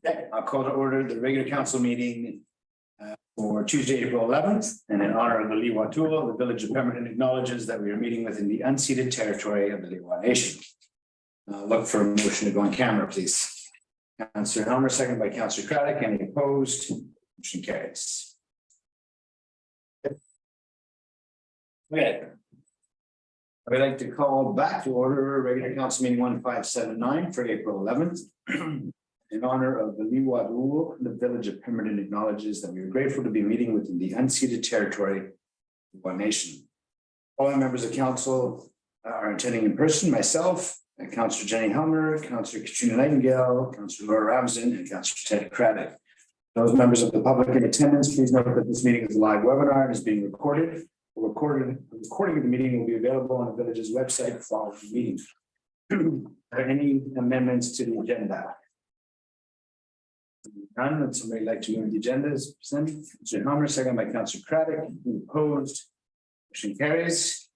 Okay, I'll call to order the regular council meeting for Tuesday, April 11th, and in honor of the Lewa Tula, the Village of Pemberton acknowledges that we are meeting within the unceded territory of the Lewa Nation. Look for a motion to go on camera, please. Councillor Helmer, second by Councillor Craddock. Any opposed? Motion carries. Okay. I would like to call back to order regular council meeting 1579 for April 11th. In honor of the Lewa Tula, the Village of Pemberton acknowledges that we are grateful to be meeting within the unceded territory of one nation. All members of council are attending in person, myself, Councillor Jenny Helmer, Councillor Katrina Nightingale, Councillor Laura Ramsden, and Councillor Ted Craddock. Those members of the public in attendance, please note that this meeting is a live webinar and is being recorded. A recording of the meeting will be available on the village's website following the meeting. Are there any amendments to the agenda? None. Would somebody like to move the agenda as presented? Councillor Helmer, second by Councillor Craddock. Any opposed? Motion carries.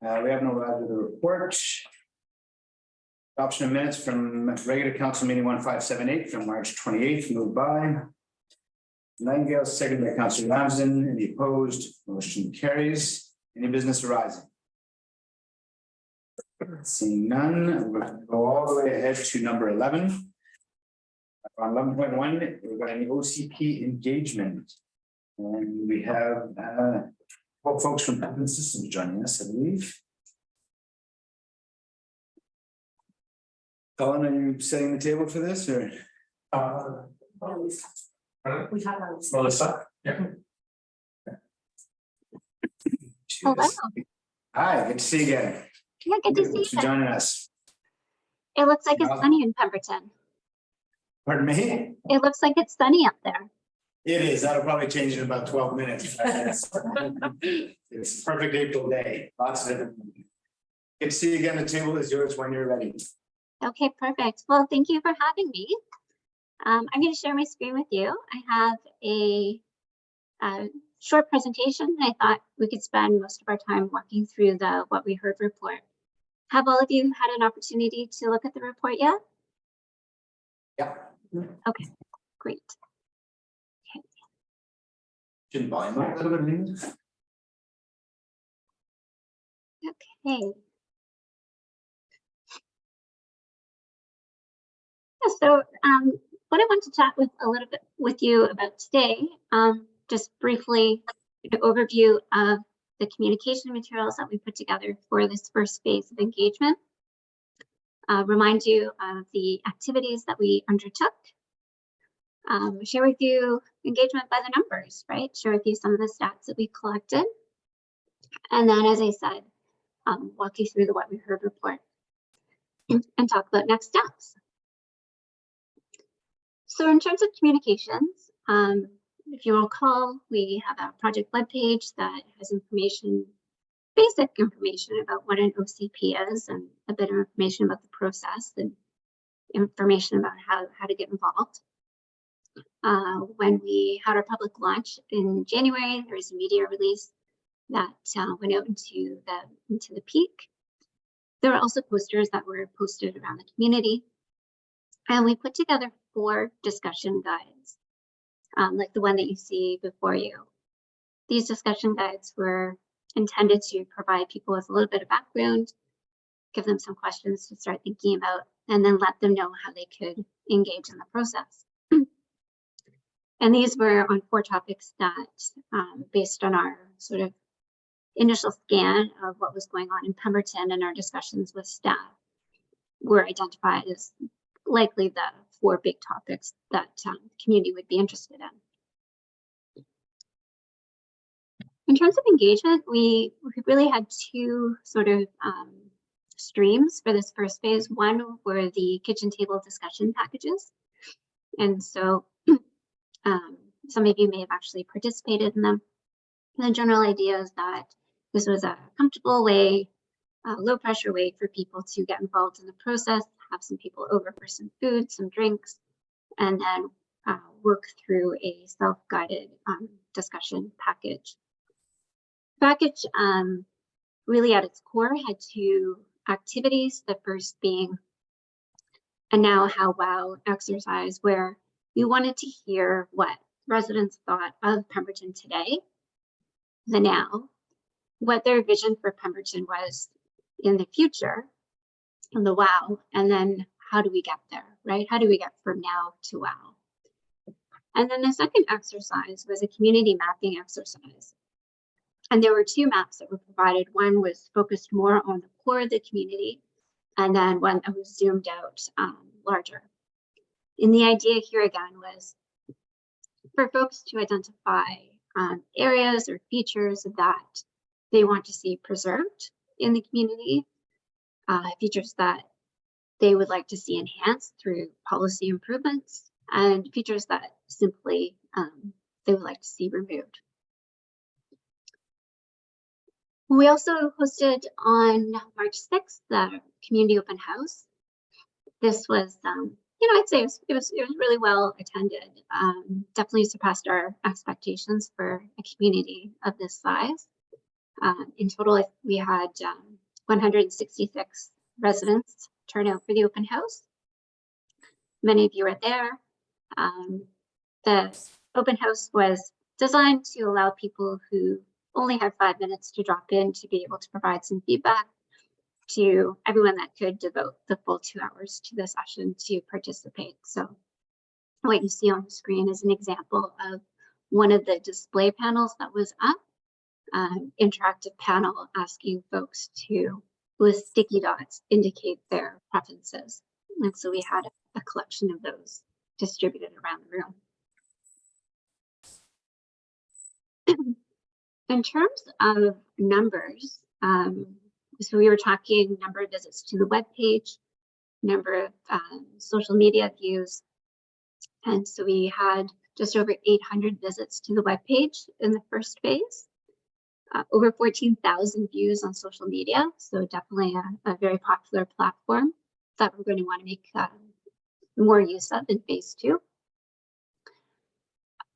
We have no other report. Adoption of minutes from regular council meeting 1578 from March 28th, moved by Nightingale, second by Councillor Ramsden. Any opposed? Motion carries. Any business arising? Seeing none, we're going to go all the way ahead to number 11. On 11.1, we've got an OCP engagement. And we have folks from Pemberton Systems joining us, I believe. Colin, are you setting the table for this or? We have Melissa? Yeah. Hello. Hi, good to see you again. Yeah, good to see Thanks for you. joining us. It looks like it's sunny in Pemberton. Pardon me? It looks like it's sunny up there. It is. That'll probably change in about 12 minutes. It's a perfect April day. Lots of different. Good to see you again. The table is yours when you're ready. Okay, perfect. Well, thank you for having me. I'm going to share my screen with you. I have a short presentation, and I thought we could spend most of our time walking through the What We Heard report. Have all of you had an opportunity to look at the report yet? Yeah. Okay, great. Should volume up a little bit. Okay. Yeah, so what I want to chat with a little bit with you about today, just briefly an overview of the communication materials that we put together for this first phase of engagement. Remind you of the activities that we undertook. Share with you engagement by the numbers, right? Share with you some of the stats that we collected. And then, as I said, walk you through the What We Heard report and talk about next steps. So in terms of communications, if you recall, we have a project webpage that has information, basic information about what an OCP is and a bit of information about the process and information about how to get involved. When we had our public launch in January, there was a media release that went out into the peak. There were also posters that were posted around the community. And we put together 4 discussion guides, like the one that you see before you. These discussion guides were intended to provide people with a little bit of background, give them some questions to start thinking about, and then let them know how they could engage in the process. And these were on 4 topics that, based on our sort of initial scan of what was going on in Pemberton and our discussions with staff, were identified as likely the 4 big topics that the community would be interested in. In terms of engagement, we really had 2 sort of streams for this first phase. One were the kitchen table discussion packages. And so some of you may have actually participated in them. And the general idea is that this was a comfortable way, a low pressure way for people to get involved in the process, have some people over for some food, some drinks, and then work through a self-guided discussion package. The package really at its core had 2 activities, the first being a now how wow exercise where we wanted to hear what residents thought of Pemberton today, the now, what their vision for Pemberton was in the future, and the wow, and then how do we get there, right? How do we get from now to wow? And then the second exercise was a community mapping exercise. And there were two maps that were provided. One was focused more on the core of the community, and then one that was zoomed out larger. And the idea here again was for folks to identify areas or features that they want to see preserved in the community, features that they would like to see enhanced through policy improvements, and features that simply they would like to see removed. We also hosted on March 6th the community open house. This was, I'd say it was really well attended. Definitely surpassed our expectations for a community of this size. In total, we had 166 residents turn out for the open house. Many of you are there. The open house was designed to allow people who only had 5 minutes to drop in to be able to provide some feedback to everyone that could devote the full 2 hours to the session to participate. So what you see on the screen is an example of one of the display panels that was up, interactive panel asking folks to, with sticky dots, indicate their preferences. And so we had a collection of those distributed around the room. In terms of numbers, so we were talking number of visits to the webpage, number of social media views. And so we had just over 800 visits to the webpage in the first phase, over 14,000 views on social media. So definitely a very popular platform that we're going to want to make more use of in phase 2.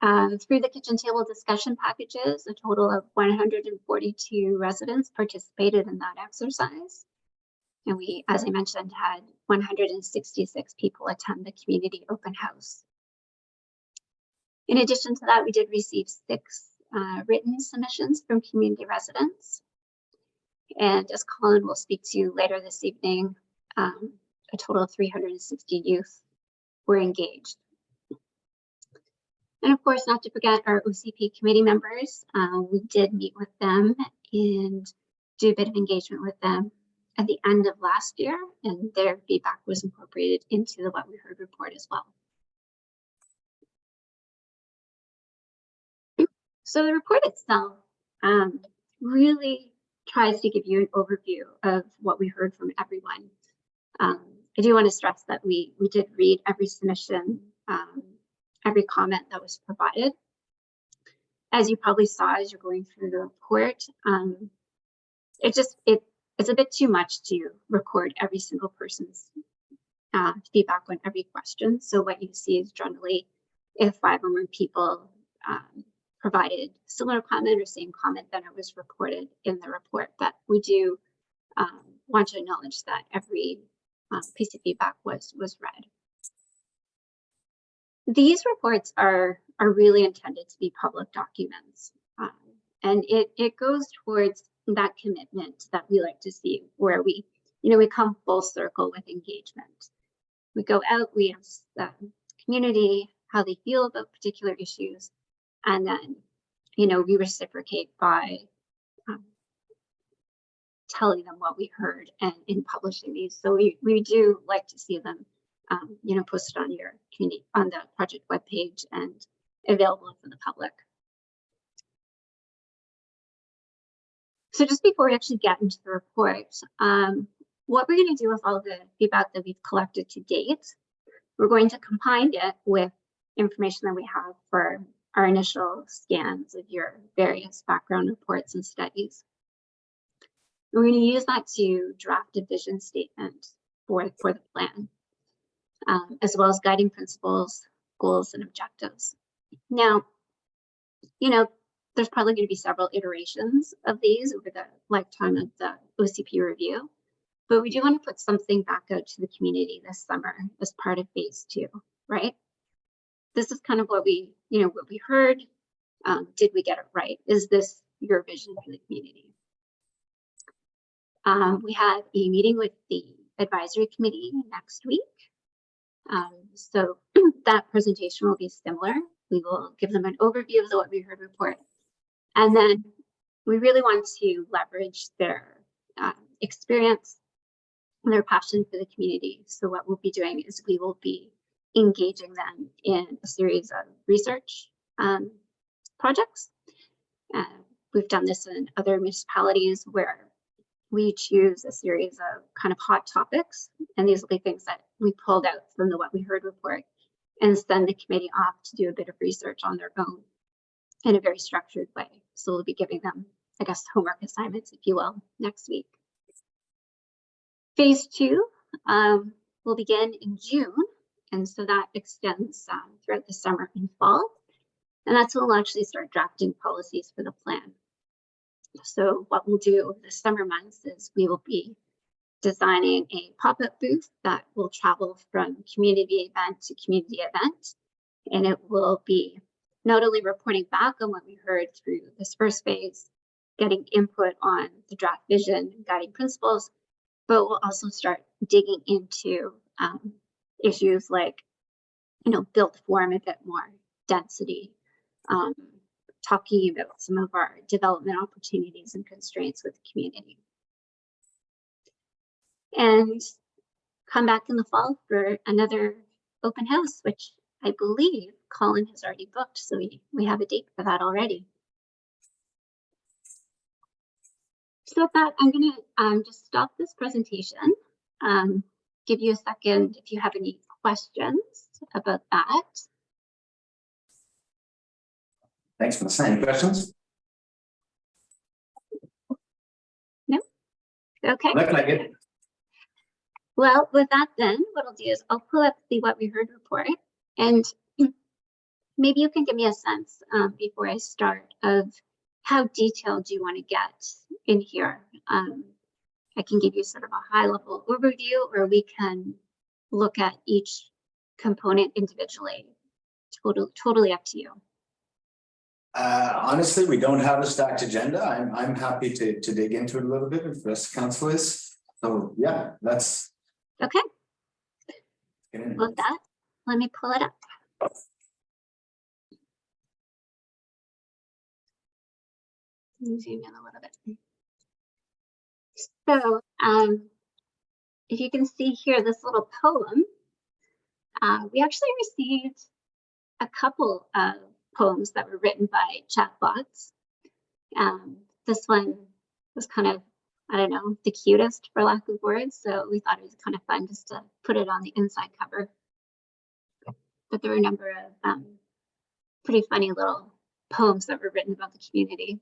Through the kitchen table discussion packages, a total of 142 residents participated in that exercise. And we, as I mentioned, had 166 people attend the community open house. In addition to that, we did receive 6 written submissions from community residents. And as Colin will speak to later this evening, a total of 360 youth were engaged. And of course, not to forget our OCP committee members. We did meet with them and do a bit of engagement with them at the end of last year, and their feedback was incorporated into the What We Heard report as well. So the report itself really tries to give you an overview of what we heard from everyone. I do want to stress that we did read every submission, every comment that was provided. As you probably saw as you're going through the report, it's a bit too much to record every single person's feedback on every question. So what you see is generally if 5 or more people provided similar comment or same comment, then it was reported in the report. But we do want to acknowledge that every piece of feedback was read. These reports are really intended to be public documents, and it goes towards that commitment that we like to see, where we come full circle with engagement. We go out, we ask the community how they feel about particular issues, and then we reciprocate by telling them what we heard and in publishing these. So we do like to see them posted on your community, on the project webpage, and available for the public. So just before we actually get into the report, what we're going to do with all the feedback that we've collected to date, we're going to combine it with information that we have for our initial scans of your various background reports and studies. We're going to use that to draft a vision statement for the plan, as well as guiding principles, goals, and objectives. Now, there's probably going to be several iterations of these over the lifetime of the OCP review. But we do want to put something back out to the community this summer as part of phase 2, right? This is kind of what we heard. Did we get it right? Is this your vision for the community? We have a meeting with the advisory committee next week. So that presentation will be similar. We will give them an overview of the What We Heard report. And then we really want to leverage their experience and their passion for the community. So what we'll be doing is we will be engaging them in a series of research projects. We've done this in other municipalities where we choose a series of kind of hot topics, and these will be things that we pulled out from the What We Heard report and send the committee off to do a bit of research on their own in a very structured way. So we'll be giving them, I guess, homework assignments, if you will, next week. Phase 2 will begin in June, and so that extends throughout the summer and fall. And that's when we'll actually start drafting policies for the plan. So what we'll do over the summer months is we will be designing a pop-up booth that will travel from community event to community event. And it will be not only reporting back on what we heard through this first phase, getting input on the draft vision and guiding principles, but we'll also start digging into issues like, build form a bit more, density, talking about some of our development opportunities and constraints with the community. And come back in the fall for another open house, which I believe Colin has already booked. So we have a date for that already. So with that, I'm gonna just stop this presentation, give you a second if you have any questions about that. Thanks, Melissa. Any questions? No? Okay. Look like it. Well, with that then, what I'll do is I'll pull up the What We Heard report, and maybe you can give me a sense before I start of how detailed you want to get in here. I can give you sort of a high level overview, or we can look at each component individually. Totally up to you. Honestly, we don't have a stacked agenda. I'm happy to dig into it a little bit if the rest of council is. So yeah, let's Okay. get in. With that, let me pull it up. Zoom in a little bit. So if you can see here, this little poem, we actually received a couple of poems that were written by chatbots. This one was kind of, I don't know, the cutest for lack of words. So we thought it was kind of fun just to put it on the inside cover. But there were a number of pretty funny little poems that were written about the community.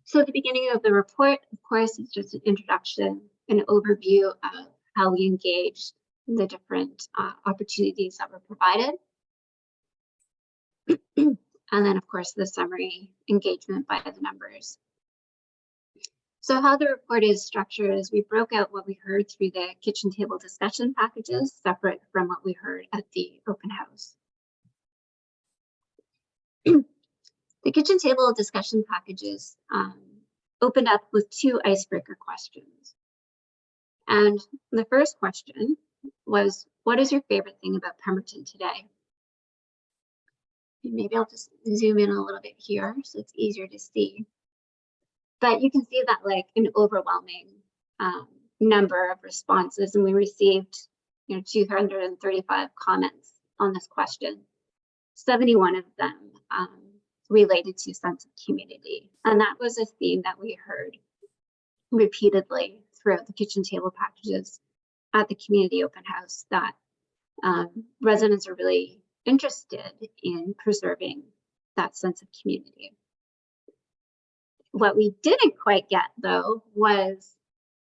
So at the beginning of the report, of course, it's just an introduction, an overview of how we engaged in the different opportunities that were provided. And then, of course, the summary engagement by the members. So how the report is structured is we broke out what we heard through the kitchen table discussion packages, separate from what we heard at the open house. The kitchen table discussion packages opened up with 2 icebreaker questions. And the first question was, what is your favorite thing about Pemberton today? And maybe I'll just zoom in a little bit here so it's easier to see. But you can see that like an overwhelming number of responses, and we received 235 comments on this question. 71 of them related to sense of community. And that was a theme that we heard repeatedly throughout the kitchen table packages at the community open house, that residents are really interested in preserving that sense of community. What we didn't quite get though was,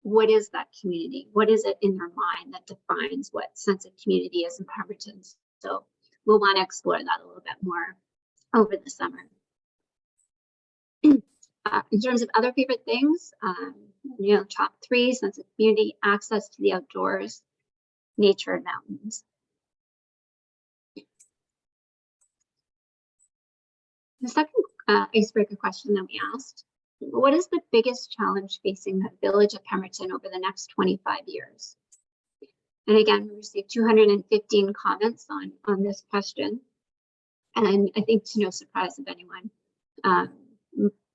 what is that community? What is it in their mind that defines what sense of community is in Pemberton? So we'll want to explore that a little bit more over the summer. In terms of other favorite things, top 3, sense of community, access to the outdoors, nature, and mountains. The second icebreaker question that we asked, what is the biggest challenge facing the village of Pemberton over the next 25 years? And again, we received 215 comments on this question. And I think, to no surprise of anyone,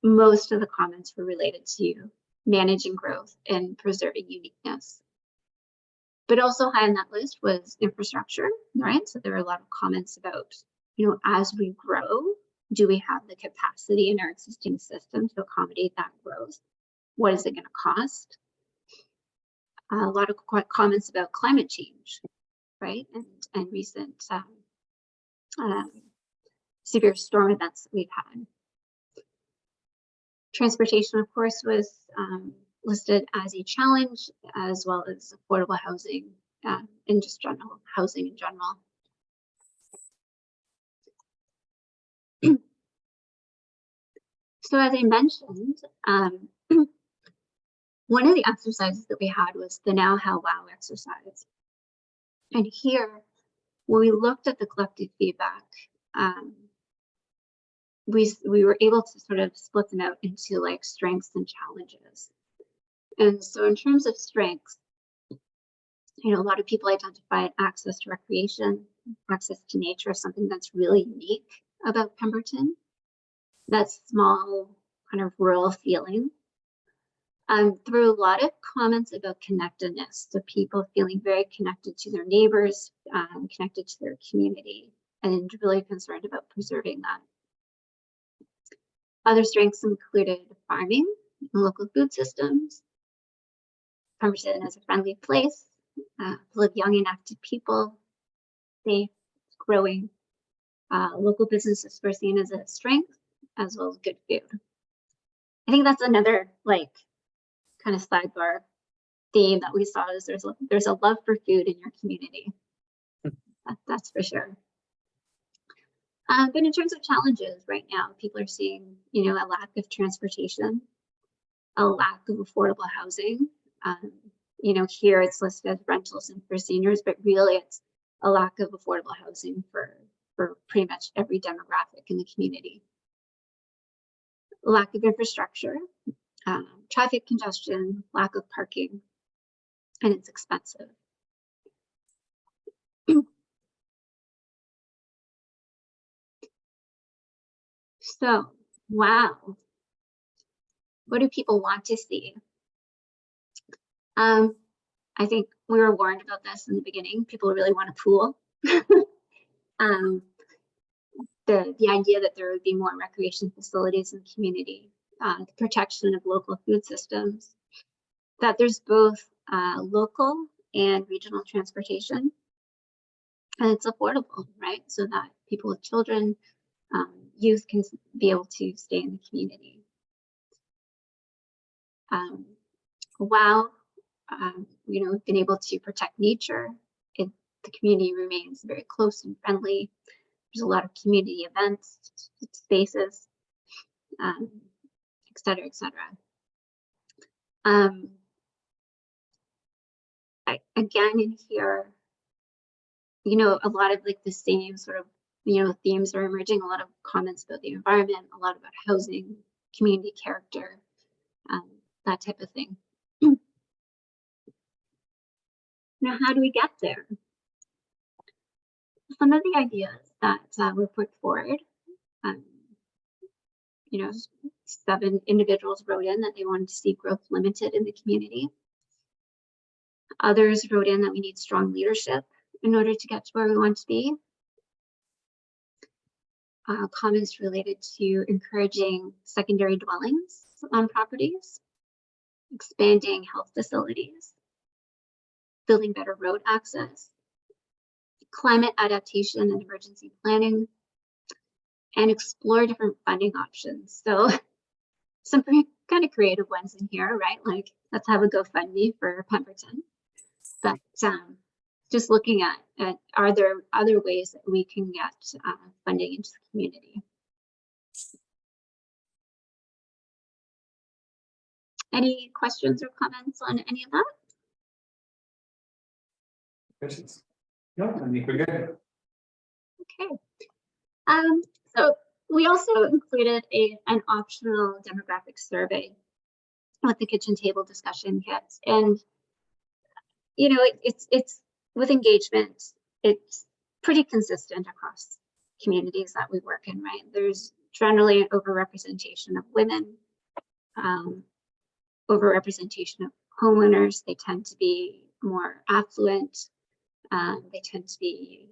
most of the comments were related to managing growth and preserving uniqueness. But also high on that list was infrastructure, right? So there were a lot of comments about, as we grow, do we have the capacity in our existing system to accommodate that growth? What is it going to cost? A lot of comments about climate change, right? And recent severe storm events that we've had. Transportation, of course, was listed as a challenge, as well as affordable housing and just general housing in general. So as I mentioned, one of the exercises that we had was the Now, How, Wow exercise. And here, when we looked at the collected feedback, we were able to sort of split them out into like strengths and challenges. And so in terms of strengths, a lot of people identified access to recreation, access to nature, something that's really unique about Pemberton. That small kind of rural feeling. There were a lot of comments about connectedness, so people feeling very connected to their neighbors, connected to their community, and really concerned about preserving that. Other strengths included farming, local food systems, Pemberton as a friendly place, full of young and active people, safe, growing. Local businesses were seen as a strength, as well as good food. I think that's another kind of sidebar theme that we saw is there's a love for food in your community. That's for sure. But in terms of challenges right now, people are seeing, a lack of transportation, a lack of affordable housing. Here it's listed as rentals and for seniors, but really it's a lack of affordable housing for pretty much every demographic in the community. Lack of infrastructure, traffic congestion, lack of parking, and it's expensive. So, wow, what do people want to see? I think we were warned about this in the beginning. People really want a pool. The idea that there would be more recreation facilities in the community, the protection of local food systems, that there's both local and regional transportation, and it's affordable, right? So that people with children, youth can be able to stay in the community. Wow, we've been able to protect nature. The community remains very close and friendly. There's a lot of community events, spaces, et cetera, et cetera. Again, in here, a lot of the same sort of, themes are emerging, a lot of comments about the environment, a lot about housing, community character, that type of thing. Now, how do we get there? Some of the ideas that were put forward, 7 individuals wrote in that they wanted to see growth limited in the community. Others wrote in that we need strong leadership in order to get to where we want to be. Comments related to encouraging secondary dwellings on properties, expanding health facilities, building better road access, climate adaptation and emergency planning, and explore different funding options. So some kind of creative ones in here, right? Let's have a GoFundMe for Pemberton. But just looking at are there other ways that we can get funding into the community? Any questions or comments on any of that? Questions? No, I think we're good. Okay. So we also included an optional demographic survey with the kitchen table discussion kits, and you know, it's with engagement, it's pretty consistent across communities that we work in, right? There's generally an overrepresentation of women, overrepresentation of homeowners. They tend to be more affluent. They tend to be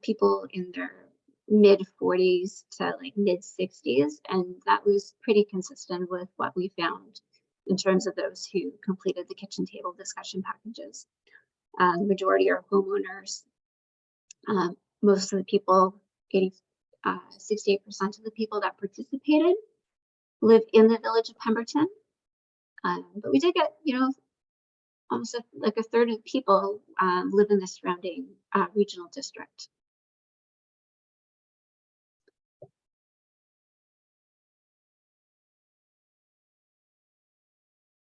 people in their mid 40s to like mid 60s, and that was pretty consistent with what we found in terms of those who completed the kitchen table discussion packages. The majority are homeowners. Most of the people, 68% of the people that participated live in the village of Pemberton. But we did get, you know, almost like a third of people live in the surrounding regional district.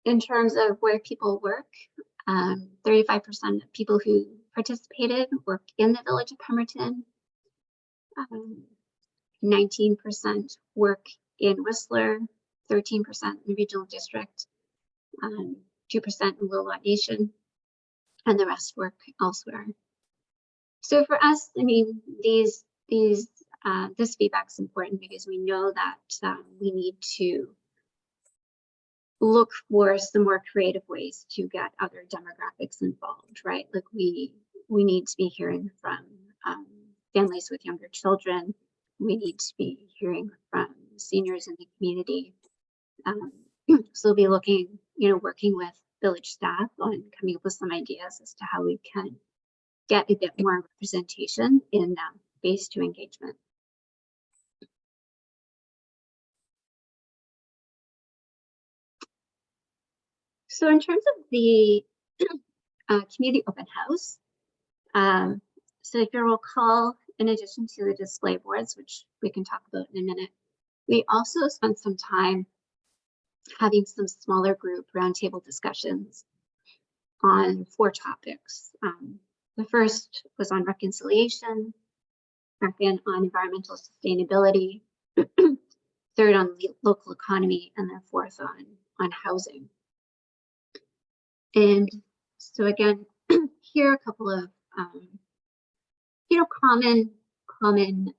In terms of where people work, 35% of people who participated work in the village of Pemberton. 19% work in Whistler, 13% in the regional district, 2% in Willowa Nation, and the rest work elsewhere. So for us, I mean, this feedback is important because we know that we need to look for some more creative ways to get other demographics involved, right? Like we need to be hearing from families with younger children. We need to be hearing from seniors in the community. So we'll be looking, you know, working with village staff on coming up with some ideas as to how we can get a bit more representation in phase 2 engagement. So in terms of the community open house, so if you recall, in addition to the display boards, which we can talk about in a minute, we also spent some time having some smaller group roundtable discussions on 4 topics. The first was on reconciliation, second on environmental sustainability, third on the local economy, and then fourth on housing. And so again, here are a couple of you know, common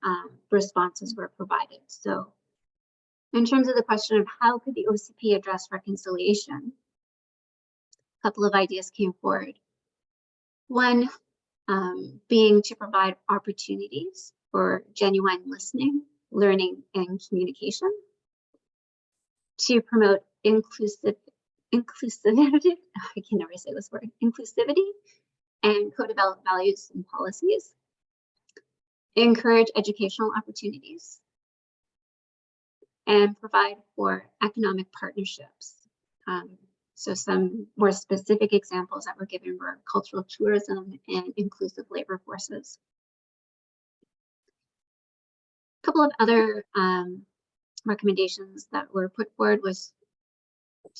responses were provided. So in terms of the question of how could the OCP address reconciliation, a couple of ideas came forward. One being to provide opportunities for genuine listening, learning, and communication, to promote inclusivity, I can never say this word, inclusivity, and co-develop values and policies, encourage educational opportunities, and provide for economic partnerships. So some more specific examples that were given were cultural tourism and inclusive labor forces. A couple of other recommendations that were put forward was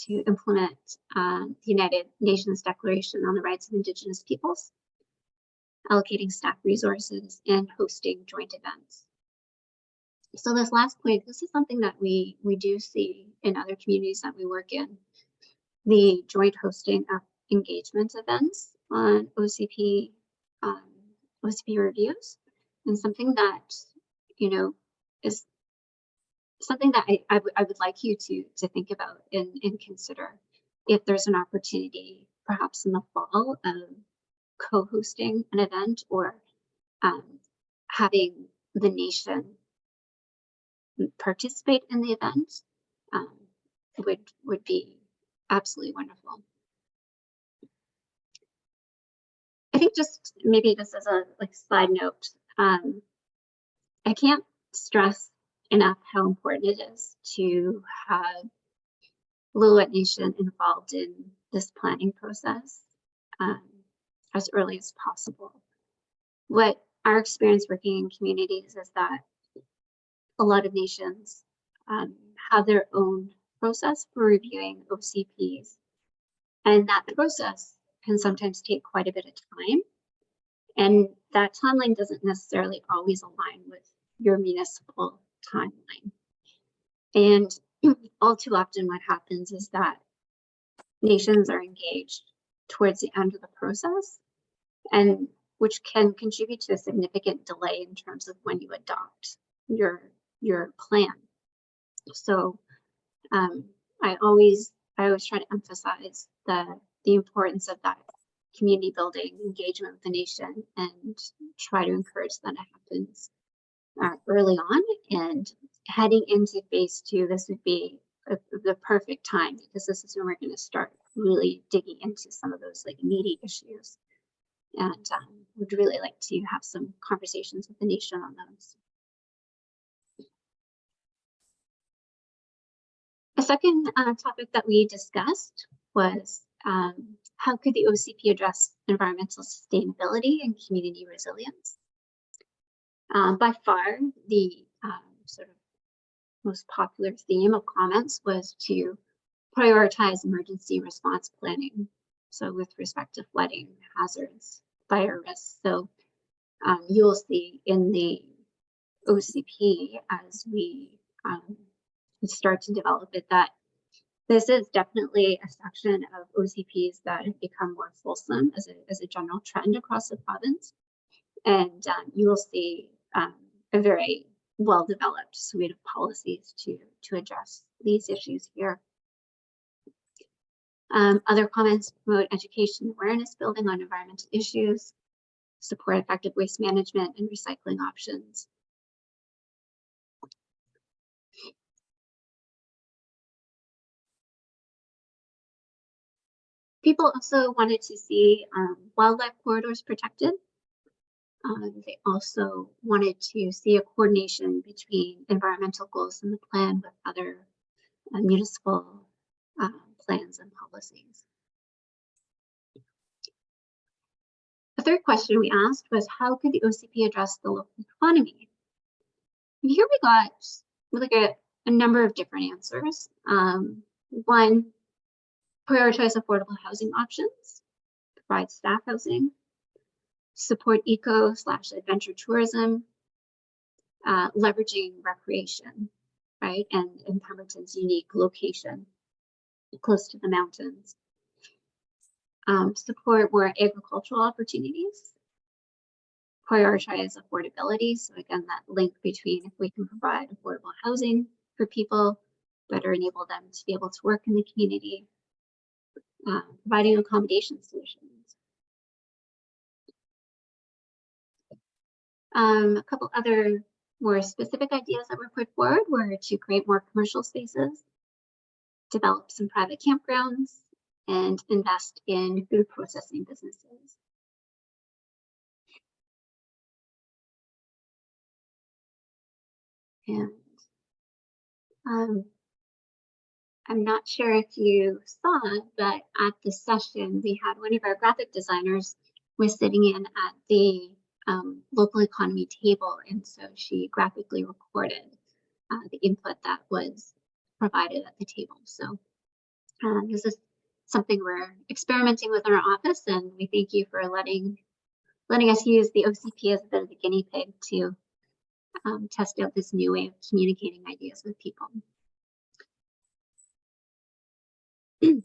to implement the United Nations Declaration on the Rights of Indigenous Peoples, allocating staff resources, and hosting joint events. So this last point, this is something that we do see in other communities that we work in, the joint hosting of engagement events on OCP reviews, and something that, you know, is something that I would like you to think about and consider if there's an opportunity, perhaps in the fall, of co-hosting an event or having the nation participate in the event would be absolutely wonderful. I think just maybe this as a side note, I can't stress enough how important it is to have Lillooet Nation involved in this planning process as early as possible. What our experience working in communities is that a lot of nations have their own process for reviewing OCPs. And that process can sometimes take quite a bit of time. And that timeline doesn't necessarily always align with your municipal timeline. And all too often what happens is that nations are engaged towards the end of the process, and which can contribute to a significant delay in terms of when you adopt your plan. So I always try to emphasize the importance of that community building engagement with the nation and try to encourage that it happens early on. And heading into phase 2, this would be the perfect time, because this is when we're going to start really digging into some of those like meaty issues. And would really like to have some conversations with the nation on those. A second topic that we discussed was how could the OCP address environmental sustainability and community resilience? By far, the sort of most popular theme of comments was to prioritize emergency response planning. So with respect to flooding, hazards, fire risks. So you'll see in the OCP as we start to develop it that this is definitely a section of OCPs that have become more fulsome as a general trend across the province. And you will see a very well-developed suite of policies to address these issues here. Other comments promote education awareness building on environmental issues, support effective waste management and recycling options. People also wanted to see wildlife corridors protected. They also wanted to see a coordination between environmental goals in the plan with other municipal plans and policies. The third question we asked was, how could the OCP address the local economy? And here we look at a number of different answers. One, prioritize affordable housing options, provide staff housing, support eco/adventure tourism, leveraging recreation, right? And in Pemberton's unique location, close to the mountains. Support more agricultural opportunities, prioritize affordability. So again, that link between if we can provide affordable housing for people, better enable them to be able to work in the community, providing accommodation solutions. A couple other more specific ideas that were put forward were to create more commercial spaces, develop some private campgrounds, and invest in food processing businesses. And I'm not sure if you saw, but at the session, we had one of our graphic designers was sitting in at the local economy table. And so she graphically recorded the input that was provided at the table. So this is something we're experimenting with in our office, and we thank you for letting us use the OCP as a bit of a guinea pig to test out this new way of communicating ideas with people. In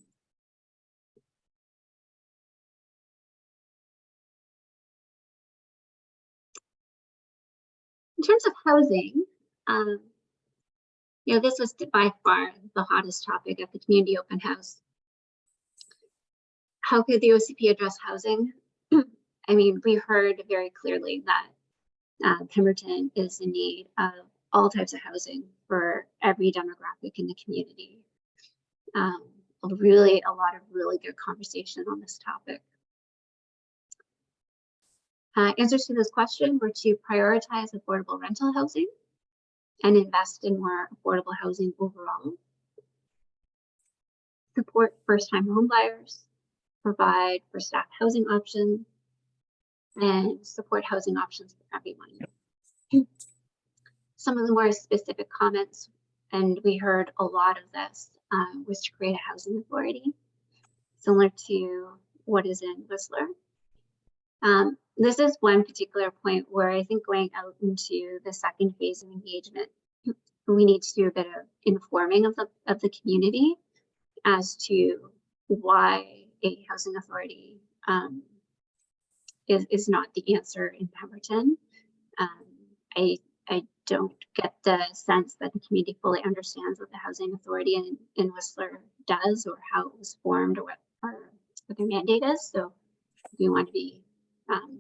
terms of housing, you know, this was by far the hottest topic at the community open house. How could the OCP address housing? I mean, we heard very clearly that Pemberton is in need of all types of housing for every demographic in the community. Really, a lot of really good conversation on this topic. Answers to this question were to prioritize affordable rental housing and invest in more affordable housing overall. Support first-time home buyers, provide for staff housing options, and support housing options for everyone. Some of the more specific comments and we heard a lot of this, was to create a housing authority, similar to what is in Whistler. This is one particular point where I think going out into the second phase of engagement, we need to do a bit of informing of the community as to why a housing authority is not the answer in Pemberton. I don't get the sense that the community fully understands what the housing authority in Whistler does, or how it was formed, or what their mandate is. So we want to be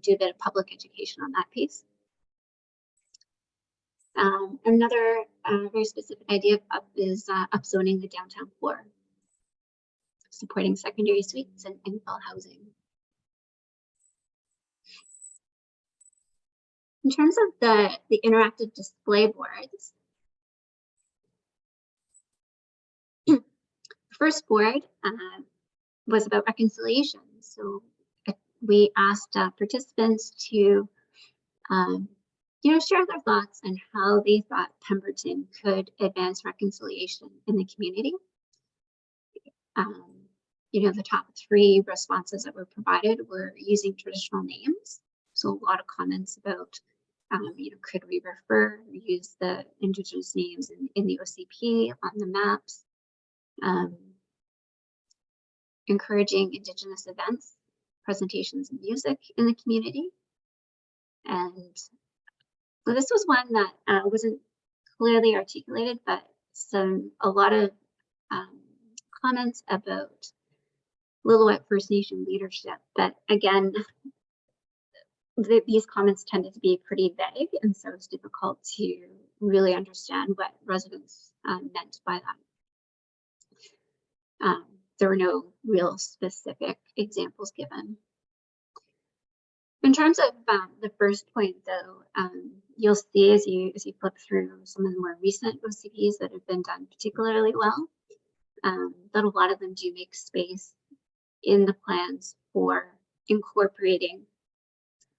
do a bit of public education on that piece. Another very specific idea is upzoning the downtown core, supporting secondary suites and infill housing. In terms of the interactive display boards, the first board was about reconciliation. So we asked participants to share their thoughts on how they thought Pemberton could advance reconciliation in the community. The top 3 responses that were provided were using traditional names. So a lot of comments about, could we use the Indigenous names in the OCP on the maps, encouraging Indigenous events, presentations, and music in the community. And so this was one that wasn't clearly articulated, but a lot of comments about Lillooet First Nation leadership. But again, these comments tended to be pretty vague, and so it's difficult to really understand what residents meant by that. There were no real specific examples given. In terms of the first point, though, you'll see as you flip through some of the more recent OCPs that have been done particularly well, that a lot of them do make space in the plans for incorporating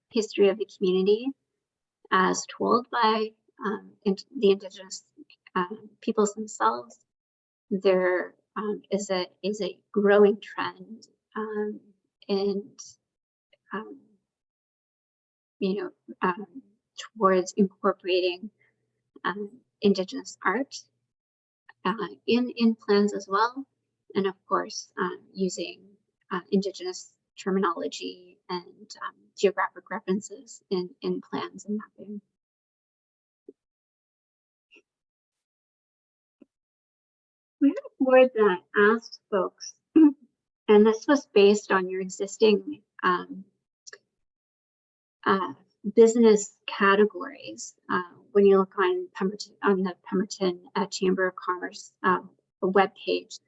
history of the community as told by the Indigenous peoples themselves. There is a growing trend towards incorporating Indigenous art in plans as well, and of course using Indigenous terminology and geographic references in plans and mapping. We had a board that asked folks, and this was based on your existing business categories. When you look on the Pemberton Chamber of Commerce webpage,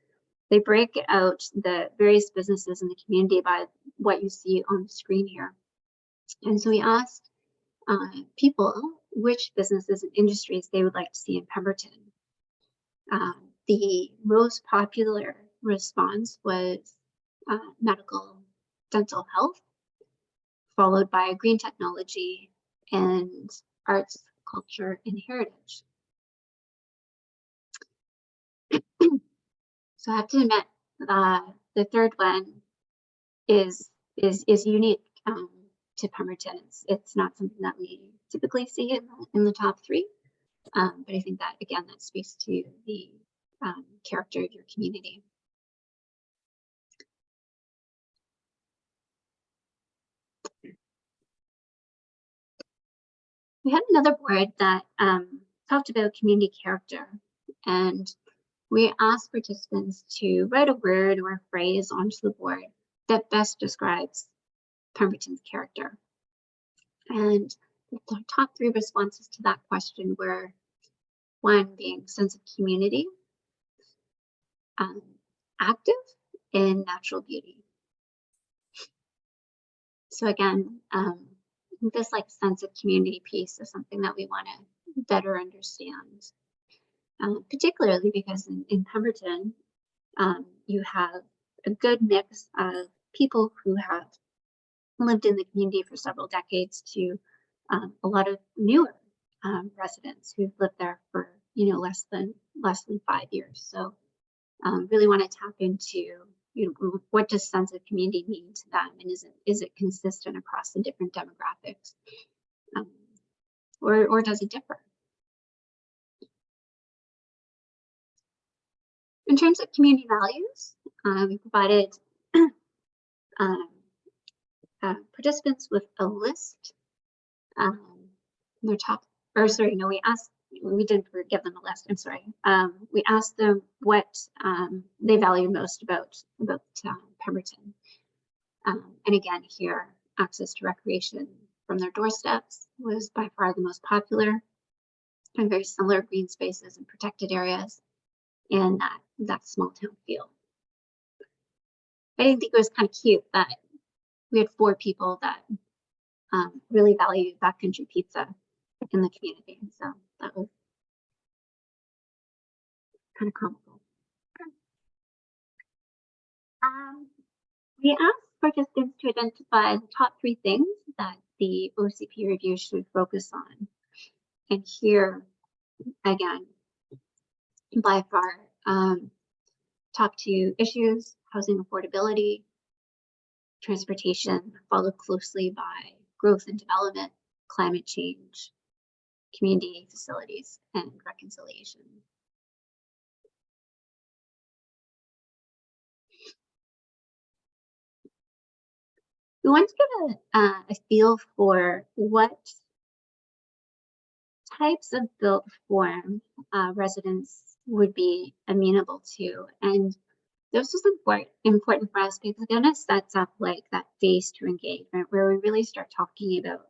they break out the various businesses in the community by what you see on the screen here. And so we asked people which businesses and industries they would like to see in Pemberton. The most popular response was medical, dental health, followed by green technology and arts, culture, and heritage. So I have to admit, the third one is unique to Pemberton. It's not something that we typically see in the top 3, but I think that again that speaks to the character of your community. We had another board that talked about community character, and we asked participants to write a word or a phrase onto the board that best describes Pemberton's character. And the top 3 responses to that question were 1 being sense of community, active, and natural beauty. So again, this sense of community piece is something that we want to better understand, particularly because in Pemberton, you have a good mix of people who have lived in the community for several decades to a lot of newer residents who've lived there for less than 5 years. So really want to tap into, what does sense of community mean to them, and is it consistent across the different demographics, or does it differ? In terms of community values, we provided participants with a list. Their top, or sorry, no, we didn't give them a list. I'm sorry. We asked them what they value most about Pemberton. And again, here, access to recreation from their doorsteps was by far the most popular, and very similar green spaces and protected areas, and that small town feel. I didn't think it was kind of cute that we had 4 people that really value backcountry pizza in the community. So that was kind of comical. We asked participants to identify the top 3 things that the OCP review should focus on. And here, again, by far, top 2 issues: housing affordability, transportation, followed closely by growth and development, climate change, community facilities, and reconciliation. We want to get a feel for what types of built form residents would be amenable to, and this was important for us because it kind of sets up like that phase 2 engagement, where we really start talking about,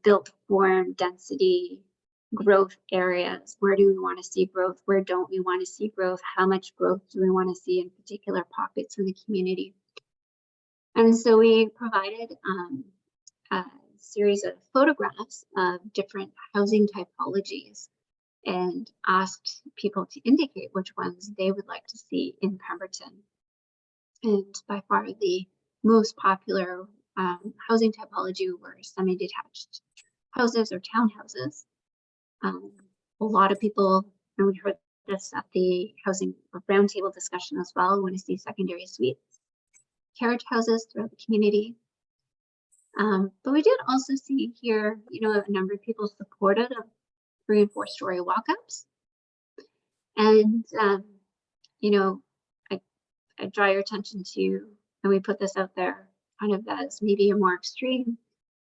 built form, density, growth areas. Where do we want to see growth? Where don't we want to see growth? How much growth do we want to see in particular pockets in the community? And so we provided a series of photographs of different housing typologies and asked people to indicate which ones they would like to see in Pemberton. And by far the most popular housing typology were semi-detached houses or townhouses. A lot of people, and we heard this at the housing roundtable discussion as well, want to see secondary suites, carriage houses throughout the community. But we did also see here, a number of people supported of 3- and 4-story walk-ups. And, I draw your attention to, and we put this out there kind of as maybe a more extreme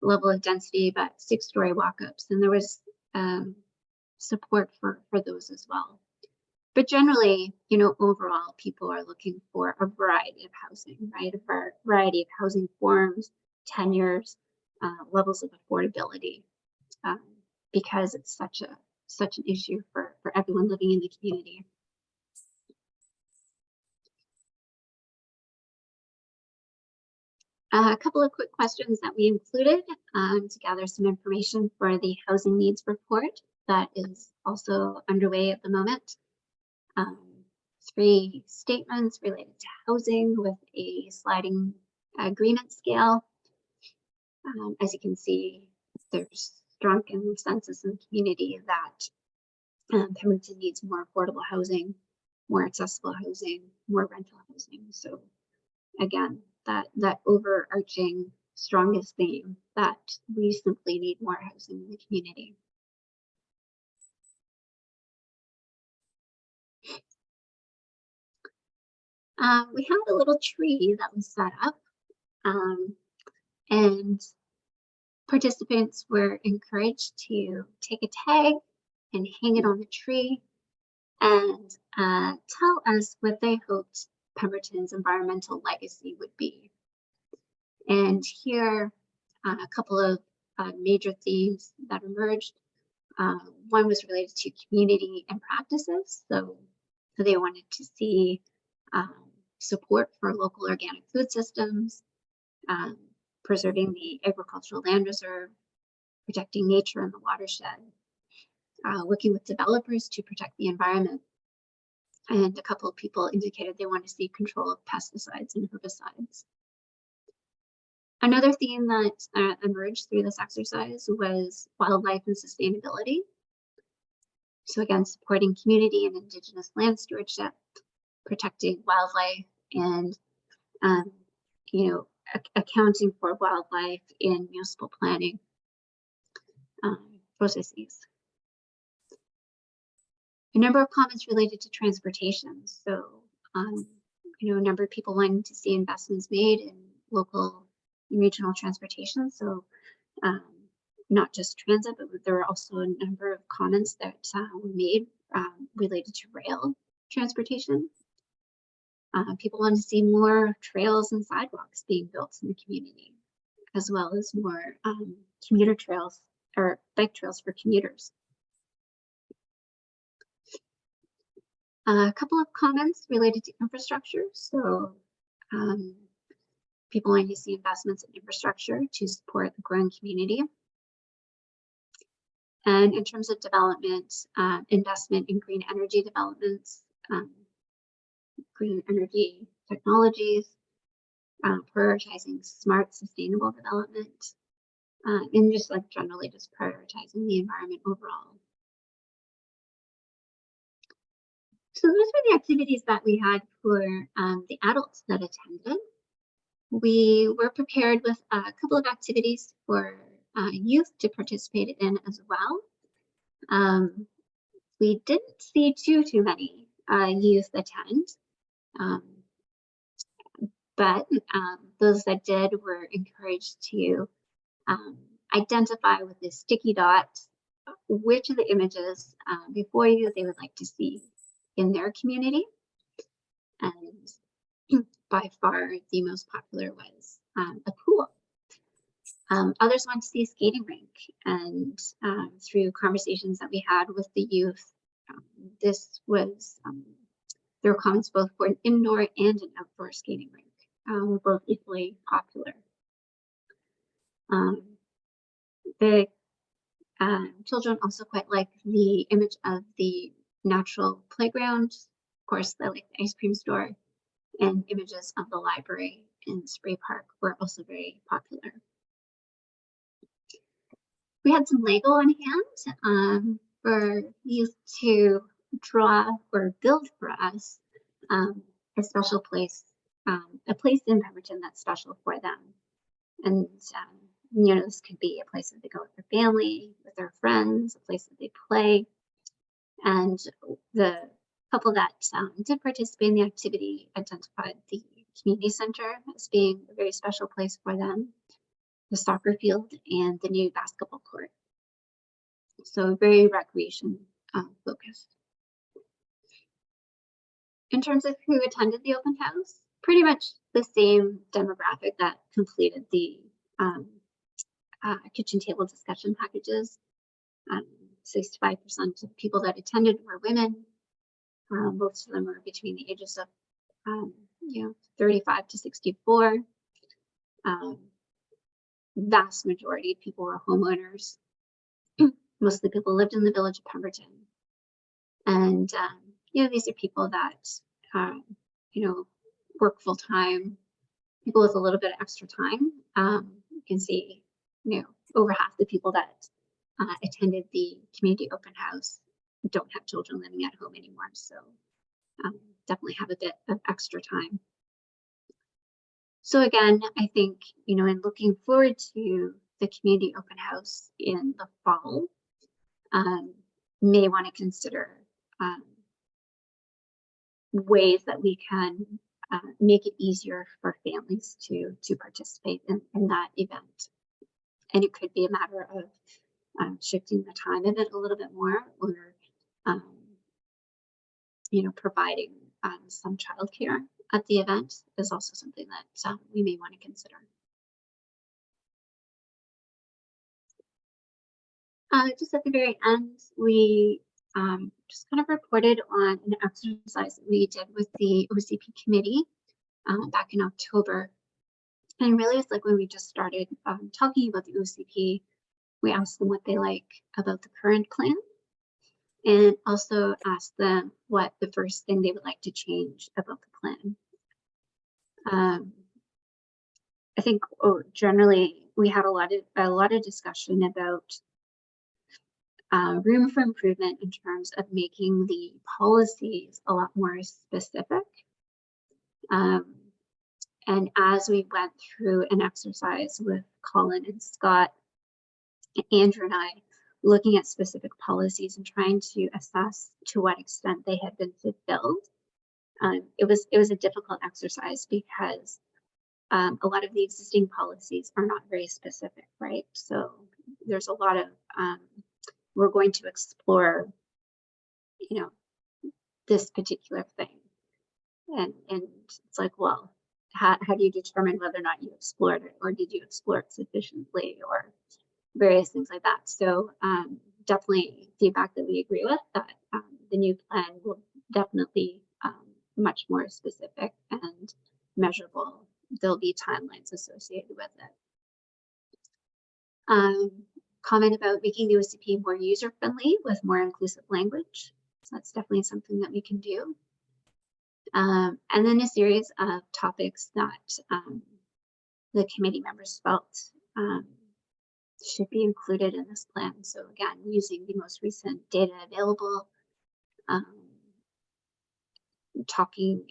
level of density, but 6-story walk-ups. And there was support for those as well. But generally, overall, people are looking for a variety of housing, right? A variety of housing forms, tenures, levels of affordability, because it's such an issue for everyone living in the community. A couple of quick questions that we included to gather some information for the housing needs report that is also underway at the moment. 3 statements related to housing with a sliding agreement scale. As you can see, there's strong consensus in the community that Pemberton needs more affordable housing, more accessible housing, more rental housing. So again, that overarching strongest theme that we simply need more housing in the community. We had a little tree that was set up, and participants were encouraged to take a tag and hang it on the tree and tell us what they hoped Pemberton's environmental legacy would be. And here, a couple of major themes that emerged. One was related to community and practices. So they wanted to see support for local organic food systems, preserving the agricultural land reserve, protecting nature and the watershed, working with developers to protect the environment. And a couple of people indicated they want to see control of pesticides and herbicides. Another theme that emerged through this exercise was wildlife and sustainability. So again, supporting community and Indigenous land stewardship, protecting wildlife, and accounting for wildlife in municipal planning processes. A number of comments related to transportation. So, a number of people wanting to see investments made in local and regional transportation. So, not just transit, but there were also a number of comments that were made related to rail transportation. People want to see more trails and sidewalks being built in the community, as well as more commuter trails or bike trails for commuters. A couple of comments related to infrastructure. So people wanting to see investments in infrastructure to support the growing community. And in terms of development, investment in green energy developments, green energy technologies, prioritizing smart, sustainable development, and just like generally just prioritizing the environment overall. So those were the activities that we had for the adults that attended. We were prepared with a couple of activities for youth to participate in as well. We didn't see too many youth attend, but those that did were encouraged to identify with this sticky dot which of the images before you they would like to see in their community. And by far the most popular was a pool. Others want to see a skating rink, and through conversations that we had with the youth, this was there were comments both for an indoor and an outdoor skating rink. Were both equally popular. The children also quite like the image of the natural playground. Of course, they like the ice cream store, and images of the library in Spray Park were also very popular. We had some Lego on hand for youth to draw or build for us a special place, a place in Pemberton that's special for them. And this could be a place that they go with their family, with their friends, a place that they play. And the couple that did participate in the activity identified the community center as being a very special place for them, the soccer field, and the new basketball court. So very recreation focused. In terms of who attended the open house, pretty much the same demographic that completed the kitchen table discussion packages. 65% of people that attended were women. Most of them were between the ages of 35 to 64. Vast majority of people were homeowners. Most of the people lived in the village of Pemberton. And these are people that work full time, people with a little bit of extra time. You can see, over half the people that attended the community open house don't have children living at home anymore. So definitely have a bit of extra time. So again, I think, in looking forward to the community open house in the fall, may want to consider ways that we can make it easier for families to participate in that event. And it could be a matter of shifting the time of it a little bit more, or providing some childcare at the event is also something that we may want to consider. Just at the very end, we just kind of reported on an exercise that we did with the OCP committee back in October. And really it's like when we just started talking about the OCP, we asked them what they like about the current plan, and also asked them what the first thing they would like to change about the plan. I think generally we had a lot of discussion about room for improvement in terms of making the policies a lot more specific. And as we went through an exercise with Colin and Scott, Andrew and I, looking at specific policies and trying to assess to what extent they had been fulfilled, it was a difficult exercise because a lot of the existing policies are not very specific, right? So there's a lot of we're going to explore, you know, this particular thing, and it's like, well, how do you determine whether or not you explored it, or did you explore it sufficiently, or various things like that. So definitely feedback that we agree with, that the new plan will definitely much more specific and measurable. There'll be timelines associated with it. Comment about making the OCP more user-friendly with more inclusive language. So that's definitely something that we can do. And then a series of topics that the committee members felt should be included in this plan. So again, using the most recent data available, talking,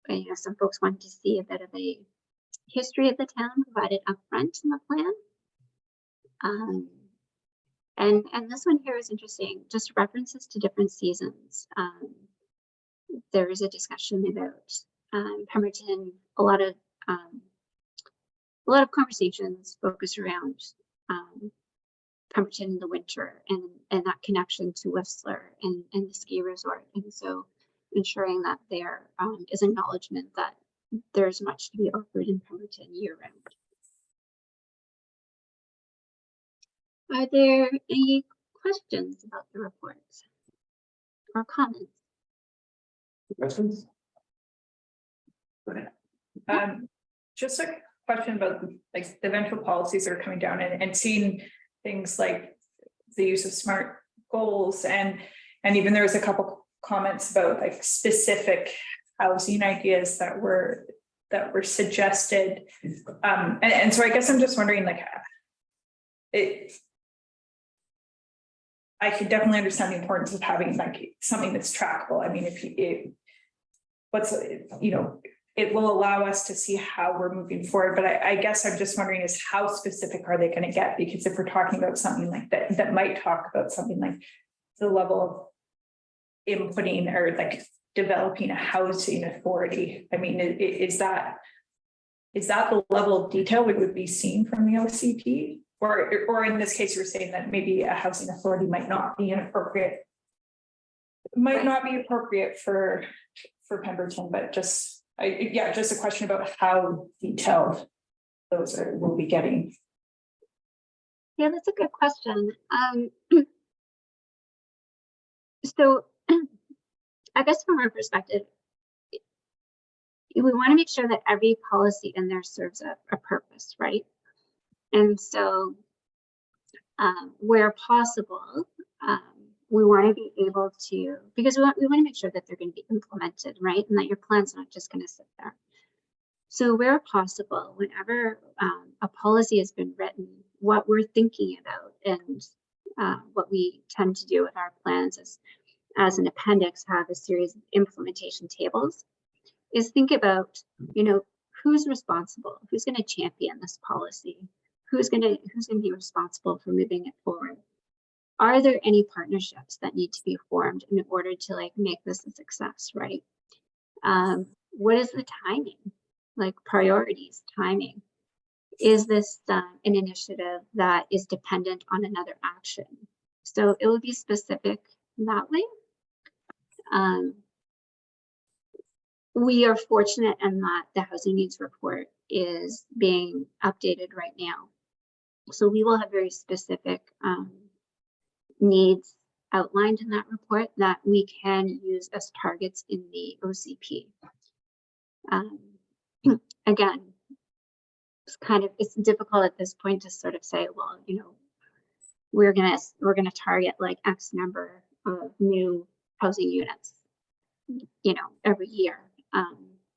you know, some folks want to see a bit of a history of the town provided up front in the plan. And this one here is interesting, just references to different seasons. There is a discussion about Pemberton, a lot of conversations focus around Pemberton in the winter and that connection to Whistler and the ski resort. And so ensuring that there is acknowledgement that there's much to be offered in Pemberton year round. Are there any questions about the reports or comments? Questions? Go ahead. Just a question about like the eventual policies that are coming down, and seeing things like the use of SMART goals, and even there was a couple comments about like specific housing ideas that were suggested, and so I guess I'm just wondering, like, I could definitely understand the importance of having like something that's trackable. I mean, it will allow us to see how we're moving forward. But I guess I'm just wondering is how specific are they going to get? Because if we're talking about something like that might talk about something like the level of inputting or like developing a housing authority. I mean, is that the level of detail we would be seeing from the OCP? Or in this case, you're saying that maybe a housing authority might not be appropriate for Pemberton, but just a question about how detailed those will be getting. Yeah, that's a good question. So I guess from our perspective, we want to make sure that every policy in there serves a purpose, right? And so where possible, we want to be able to, because we want to make sure that they're going to be implemented, right? And that your plan's not just going to sit there. So where possible, whenever a policy has been written, what we're thinking about and what we tend to do with our plans is, as an appendix, have a series of implementation tables, is think about, you know, who's responsible, who's going to champion this policy, who's going to be responsible for moving it forward. Are there any partnerships that need to be formed in order to like make this a success, right? What is the timing, like priorities, timing? Is this an initiative that is dependent on another action? So it will be specific that way. We are fortunate in that the housing needs report is being updated right now. So we will have very specific needs outlined in that report that we can use as targets in the OCP. Again, it's difficult at this point to sort of say, well, you know, we're gonna target like X number of new housing units, you know, every year.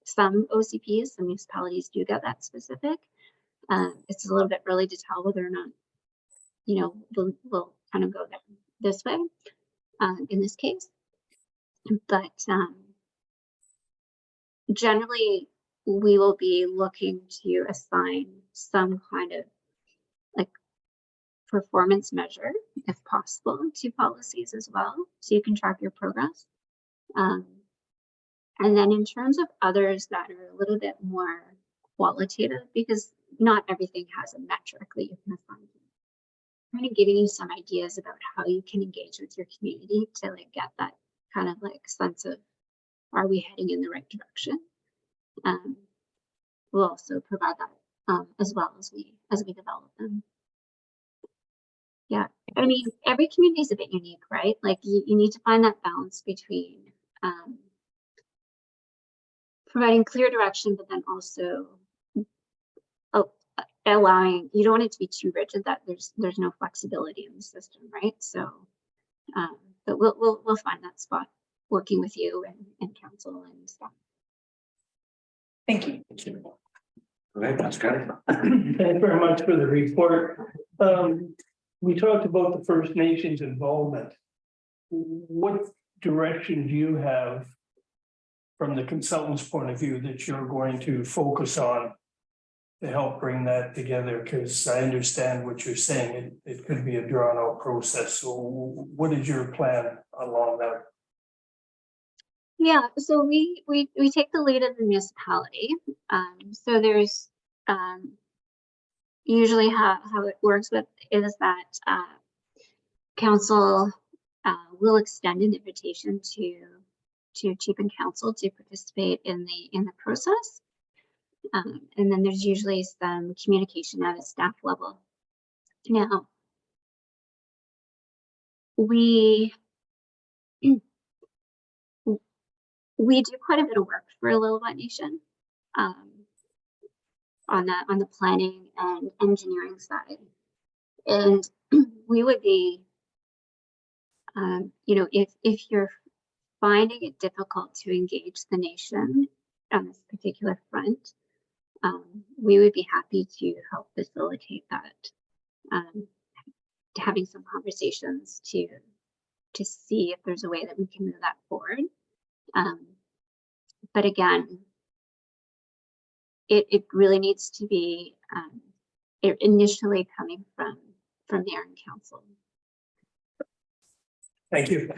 Some OCPs, some municipalities do get that specific. It's a little bit early to tell whether or not, you know, we'll kind of go this way in this case. But generally, we will be looking to assign some kind of like performance measure, if possible, to policies as well, so you can track your progress. And then in terms of others that are a little bit more qualitative, because not everything has a metric that you can assign. I'm kind of giving you some ideas about how you can engage with your community to like get that kind of like sense of, are we heading in the right direction? We'll also provide that as well as we develop them. Yeah, I mean, every community is a bit unique, right? Like you need to find that balance between providing clear direction, but then also allowing, you don't want it to be too rigid that there's no flexibility in the system, right? So, but we'll find that spot working with you and council and stuff. Thank you. Okay, that's good. Thanks very much for the report. We talked about the First Nations involvement. What direction do you have from the consultant's point of view that you're going to focus on to help bring that together? Because I understand what you're saying. It could be a drawn out process. So what is your plan along that? Yeah, so we take the lead of the municipality. So there's usually how it works with is that council will extend an invitation to chief and council to participate in the process. And then there's usually some communication at a staff level. Now, we do quite a bit of work for Lillooet Nation on the planning and engineering side, and we would be, you know, if you're finding it difficult to engage the nation on this particular front, we would be happy to help facilitate that, having some conversations to see if there's a way that we can move that forward. But again, it really needs to be initially coming from mayor and council. Thank you.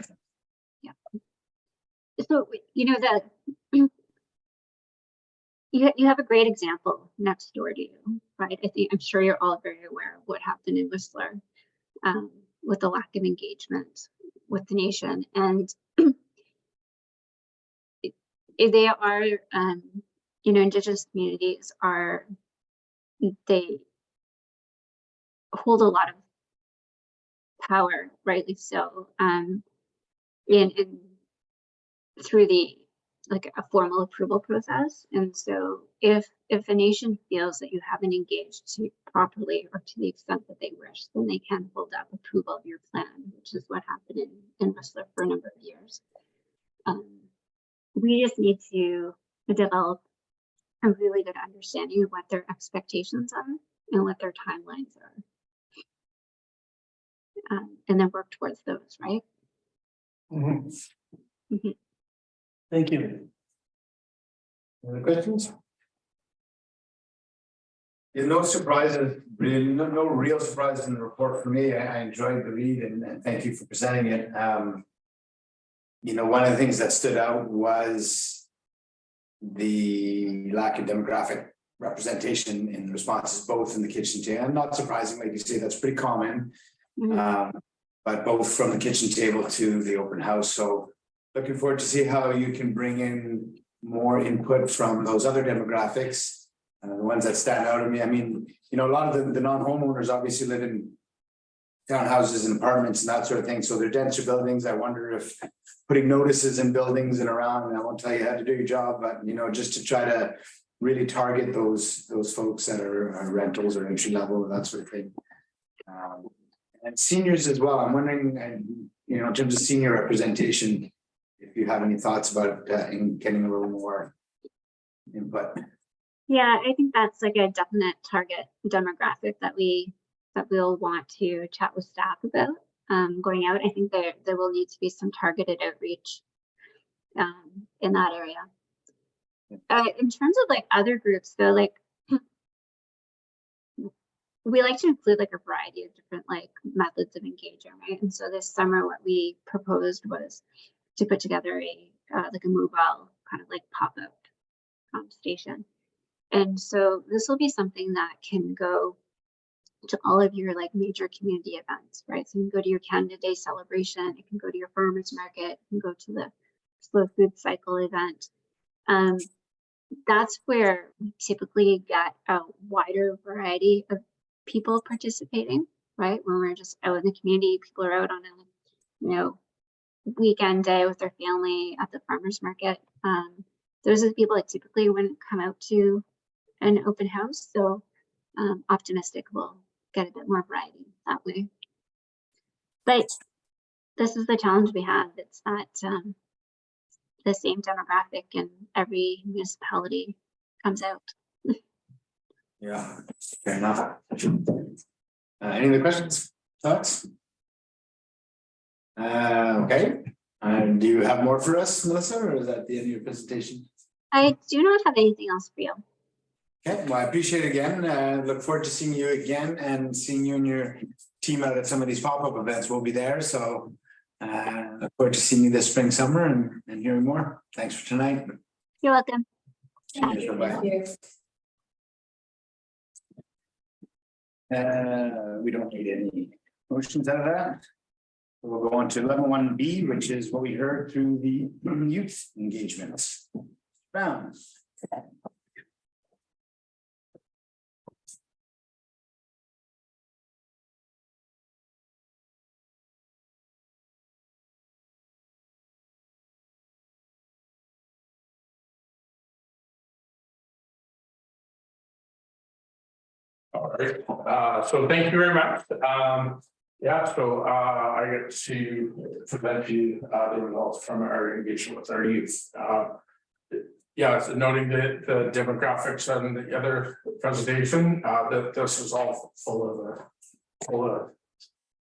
Yeah. So you know that you have a great example next door to you, right? I'm sure you're all very aware of what happened in Whistler with the lack of engagement with the nation, and they are, you know, Indigenous communities they hold a lot of power, rightly so, in through the like a formal approval process. And so if a nation feels that you haven't engaged properly or to the extent that they wish, then they can hold up approval of your plan, which is what happened in Whistler for a number of years. We just need to develop a really good understanding of what their expectations are and what their timelines are, and then work towards those, right? Mhm. Mhm. Thank you. Any other questions? There's no surprises, really, no real surprises in the report for me. I enjoyed the read and thank you for presenting it. You know, one of the things that stood out was the lack of demographic representation in responses, both in the kitchen table, and not surprisingly, you see that's pretty common, but both from the kitchen table to the open house. So looking forward to see how you can bring in more input from those other demographics, the ones that stand out to me. I mean, you know, a lot of the non-homeowners obviously live in townhouses and apartments and that sort of thing. So they're denser buildings. I wonder if putting notices in buildings and around, and I won't tell you how to do your job, but you know, just to try to really target those folks that are rentals or entry level, that sort of thing. And seniors as well. I'm wondering, you know, in terms of senior representation, if you have any thoughts about in getting a little more input. Yeah, I think that's like a definite target demographic that we'll want to chat with staff about. going out. I think there will need to be some targeted outreach in that area. In terms of like other groups though, like we like to include like a variety of different like methods of engagement, right? And so this summer, what we proposed was to put together a like a mobile kind of like pop-up station. And so this will be something that can go to all of your like major community events, right? So you can go to your Canada Day celebration, it can go to your farmers market, it can go to the slow food cycle event. That's where we typically get a wider variety of people participating, right? When we're just out in the community, people are out on a, weekend day with their family at the farmers market. Those are the people that typically wouldn't come out to an open house. So optimistic we'll get a bit more variety that way. But this is the challenge we have. It's that the same demographic in every municipality comes out. Yeah, fair enough. Any other questions, thoughts? Okay, do you have more for us, Melissa, or is that the end of your presentation? I do not have anything else for you. Okay, well, I appreciate it again. Look forward to seeing you again and seeing you and your team out at some of these pop-up events. We'll be there, so look forward to seeing you this spring, summer, and hearing more. Thanks for tonight. You're welcome. Bye-bye. We don't need any motions out of that. We'll go on to 11.1B, which is what we heard through the youth engagements. Brown. All right, so thank you very much. Yeah, so I get to present you the results from our engagement with our youth. Yeah, so noting the demographics and the other presentation, that this is all full of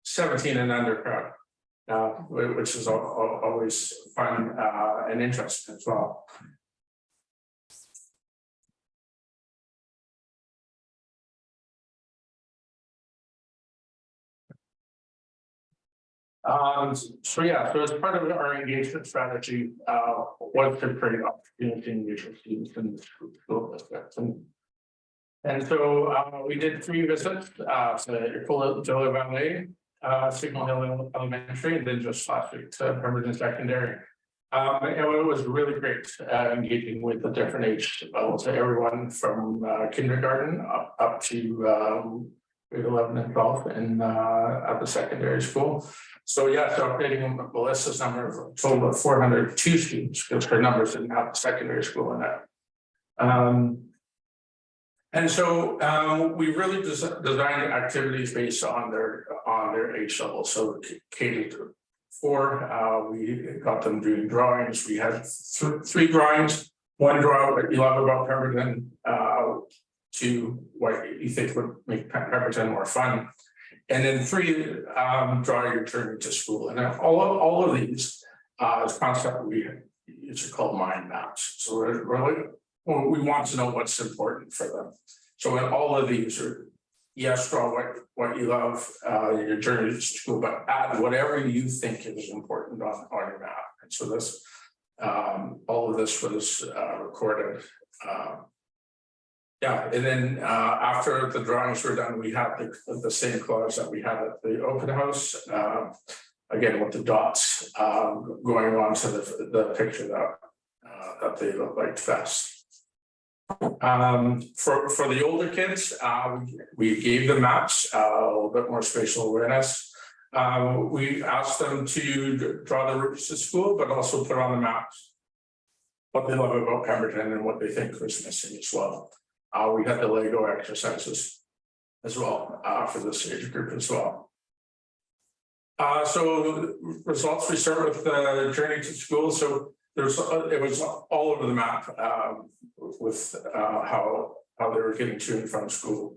17 and under crowd, which is always fun and interesting as well. So yeah, so as part of our engagement strategy, was to create opportunity to engage with students in the school districts. And so we did 3 visits, so Full Valley, Signal Hill Elementary, and then just last week to Pemberton Secondary. And it was really great engaging with the different age levels, everyone from kindergarten up to grade 11 and 12 and at the secondary school. So yeah, so updating Melissa's number of total of 402 students, because her numbers didn't have the secondary school in that. And so we really designed activities based on their age level. So K-4, we got them doing drawings. We had 3 drawings. 1 draw that you love about Pemberton, 2 what you think would make Pemberton more fun. And then 3, draw your journey to school. And all of these is a concept we used to call mind maps. So we want to know what's important for them. So in all of these are, yes, draw what you love, your journey to school, but add whatever you think is important on your map. And so this, all of this was recorded. Yeah, and then after the drawings were done, we had the same colors that we had at the open house. Again, with the dots going on to the picture that they look like best. For the older kids, we gave them maps, a little bit more spatial awareness. We asked them to draw the routes to school, but also put on the maps what they love about Pemberton and what they think was missing as well. We had the Lego exercises as well for this age group as well. So results, we start with the journey to school. So it was all over the map with how they were getting to and from school.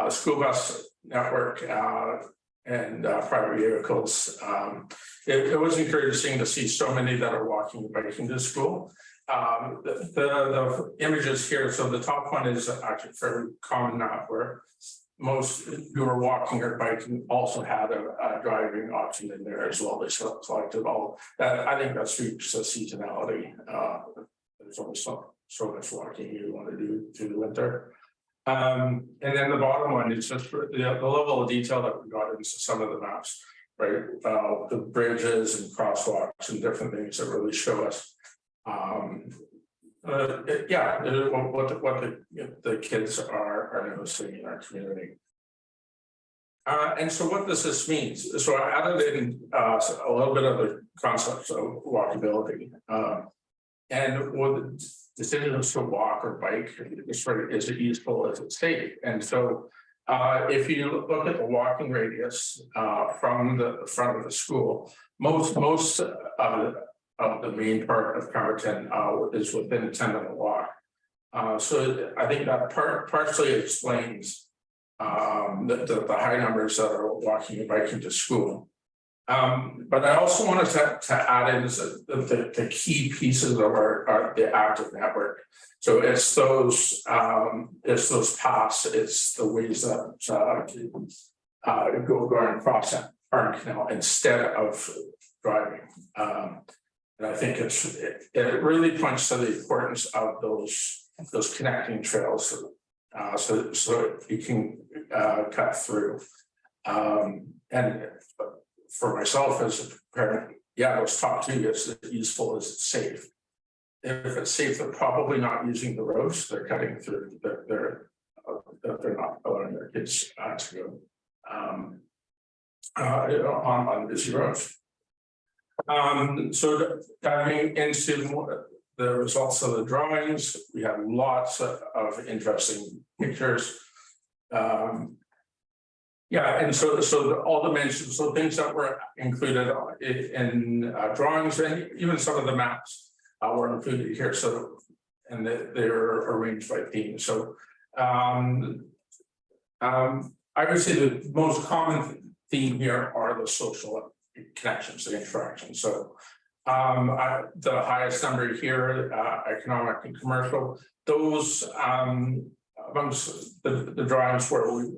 School bus network and private vehicles. It was encouraging to see so many that are walking and biking to school. The images here, so the top one is actually fairly common now, where most who are walking or biking also had a driving option in there as well. They selected all that. I think that speaks to seasonality. There's only so much walking you want to do through the winter. And then the bottom one is just the level of detail that we got into some of the maps, right? The bridges and crosswalks and different things that really show us. What the kids are noticing in our community. And so what does this mean? So I added in a little bit of the concepts of walkability. And what the decisions to walk or bike is it useful, is it safe? And so if you look at the walking radius from the front of the school, most of the main part of Pemberton is within a 10-minute walk. So I think that partially explains the high numbers that are walking and biking to school. But I also wanted to add in the key pieces of the active network. So it's those paths, it's the ways that go and cross our canal instead of driving. And I think it really points to the importance of those connecting trails, so you can cut through. And for myself as a parent, yeah, those top two, it's useful, is it's safe. If it's safe, they're probably not using the roads, they're cutting through, they're not allowing their kids to go on busy roads. So diving into the results of the drawings, we have lots of interesting pictures. Yeah, and so all dimensions, so things that were included in drawings, and even some of the maps were included here. So, and they're arranged by theme. So, I would say the most common theme here are the social connections, the interactions. So, the highest number here, economic and commercial. Those amongst the drawings where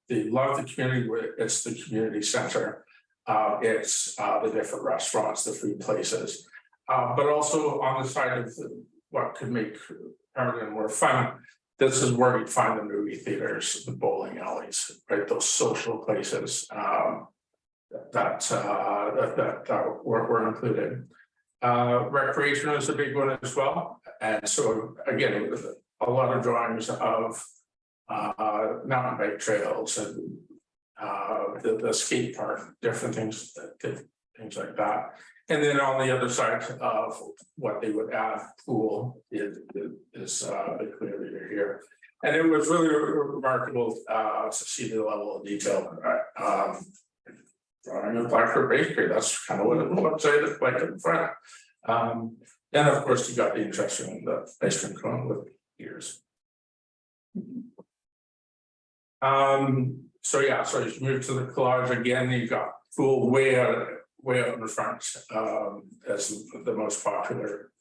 they love the community, it's the community center, it's the different restaurants, the food places, but also on the side of what could make Pemberton more fun. This is where you find the movie theaters, the bowling alleys, right? Those social places that were included. Recreation is a big one as well, and so again, a lot of drawings of mountain bike trails and the skate park, different things like that. And then on the other side of what they would add, pool is clearly here. And it was really remarkable to see the level of detail. Drawing of Blackford Bakery, that's kind of what it looks like in front. And of course, you got the interesting in the ice cream cone with ears. So yeah, so you move to the collage again, you've got pool way out in the front as the most popular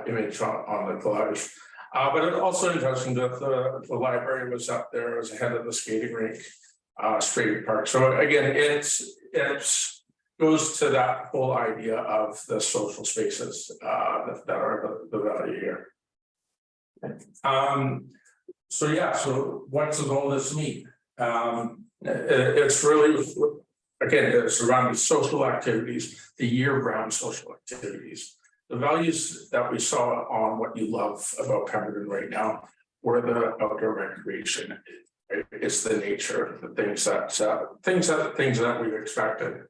image on the collage. But it's also interesting that the library was up there as ahead of the skating rink, skating park. So again, it's goes to that whole idea of the social spaces that are the value here. So yeah, so what does all this mean? It's really, again, it's around the social activities, the year-round social activities. The values that we saw on what you love about Pemberton right now were the outdoor recreation. It's the nature, the things that we expected.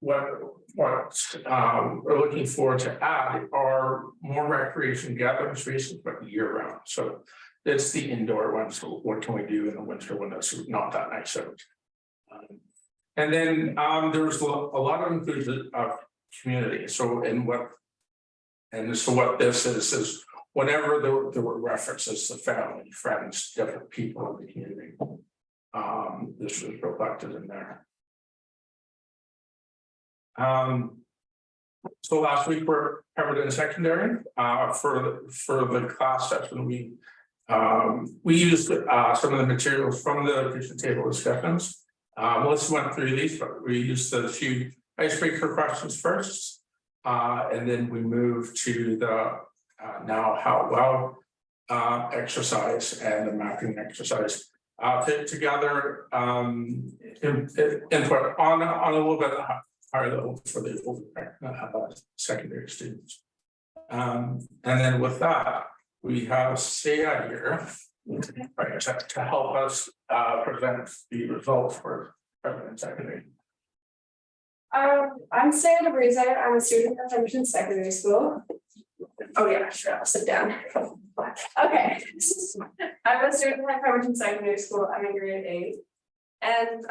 What we're looking forward to add are more recreation gathering spaces, but year round. So it's the indoor ones. So what can we do in the winter when it's not that nice out? And then there's a lot of inclusion of community. So what this is whenever there were references to family, friends, different people in the community. This was reflected in there. So last week we're covered in secondary, for the class session, we used some of the materials from the kitchen table discussions. Melissa went through these, but we used the few icebreaker questions first. And then we moved to the now how well exercise and the mapping exercise. Together input on a little bit higher level for the secondary students. And then with that, we have Sia here, right, to help us present the results for President Secondary. I'm Sarah DeBreze. I'm a student at Pemberton Secondary School. Oh yeah, sure, I'll sit down. Okay. I'm a student at Pemberton Secondary School. I'm in grade 8. And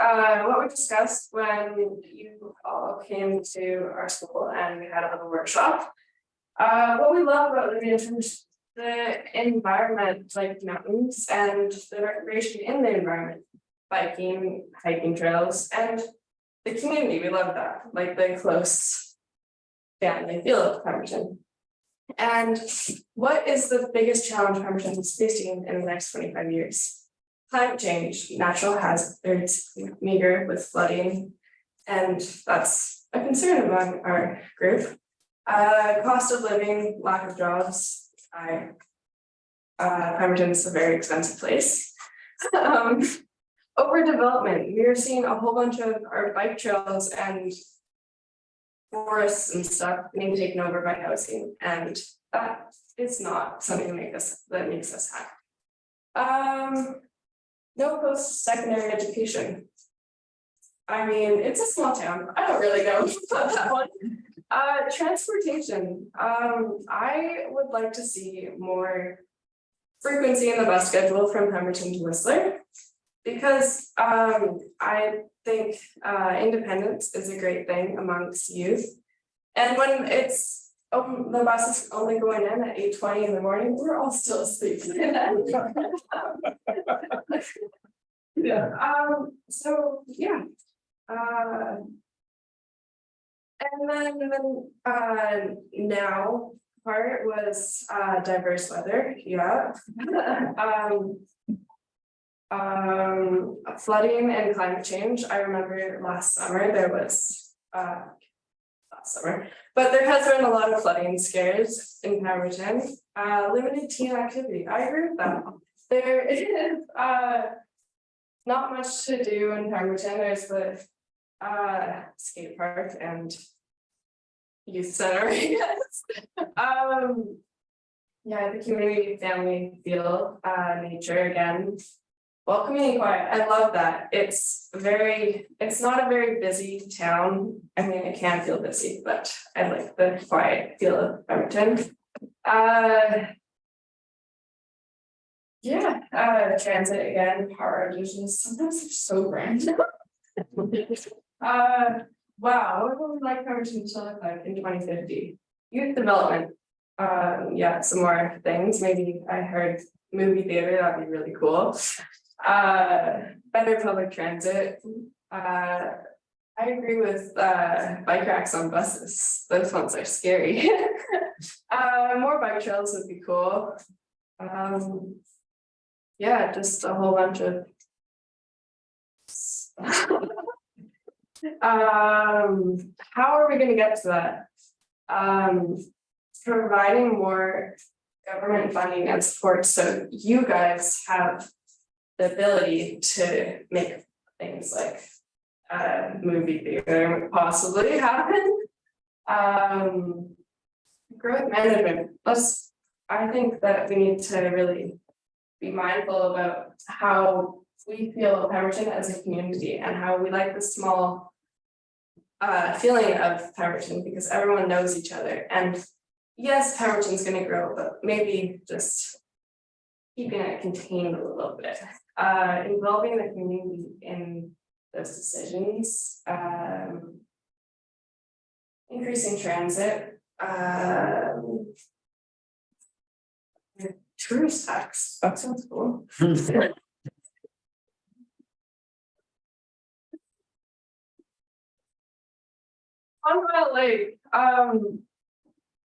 what we discussed when you all came to our school and we had a little workshop. What we love about living in the environment, like mountains and the recreation in the environment, biking, hiking trails, and the community. We love that, like the close family feel of Pemberton. And what is the biggest challenge Pemberton is facing in the next 25 years? Climate change, natural hazards, meager with flooding, and that's a concern among our group. Cost of living, lack of jobs. Pemberton is a very expensive place. Overdevelopment. We are seeing a whole bunch of our bike trails and forests and stuff being taken over by housing, and that is not something that makes us happy. No post-secondary education. I mean, it's a small town. I don't really know about that one. Transportation. I would like to see more frequency in the bus schedule from Pemberton to Whistler, because I think independence is a great thing amongst youth. And when it's the bus is only going in at 8:20 in the morning, we're all still asleep. Yeah. So yeah. And then now part was diverse weather. Yeah. Flooding and climate change. I remember last summer there was but there has been a lot of flooding scares in Pemberton. Limited teen activity. I agree with that. There is not much to do in Pemberton. There's the skate park and youth center, I guess. Yeah, the community, family feel, nature again. Welcoming and quiet. I love that. It's not a very busy town. I mean, it can feel busy, but I like the quiet feel of Pemberton. Yeah, transit again, power outages. Sometimes they're so random. Wow, what would we like Pemberton to look like in 2050? Youth development. Yeah, some more things. Maybe I heard movie theater, that'd be really cool. Better public transit. I agree with bike racks on buses. Those ones are scary. More bike trails would be cool. Yeah, just a whole bunch of how are we going to get to that? Providing more government funding and support so you guys have the ability to make things like movie theater possibly happen. Growth management. I think that we need to really be mindful about how we feel Pemberton as a community and how we like the small feeling of Pemberton, because everyone knows each other. And yes, Pemberton's going to grow, but maybe just keeping it contained a little bit. Involving the community in those decisions, increasing transit, Tourist tax, that sounds cool. On Mile Lake,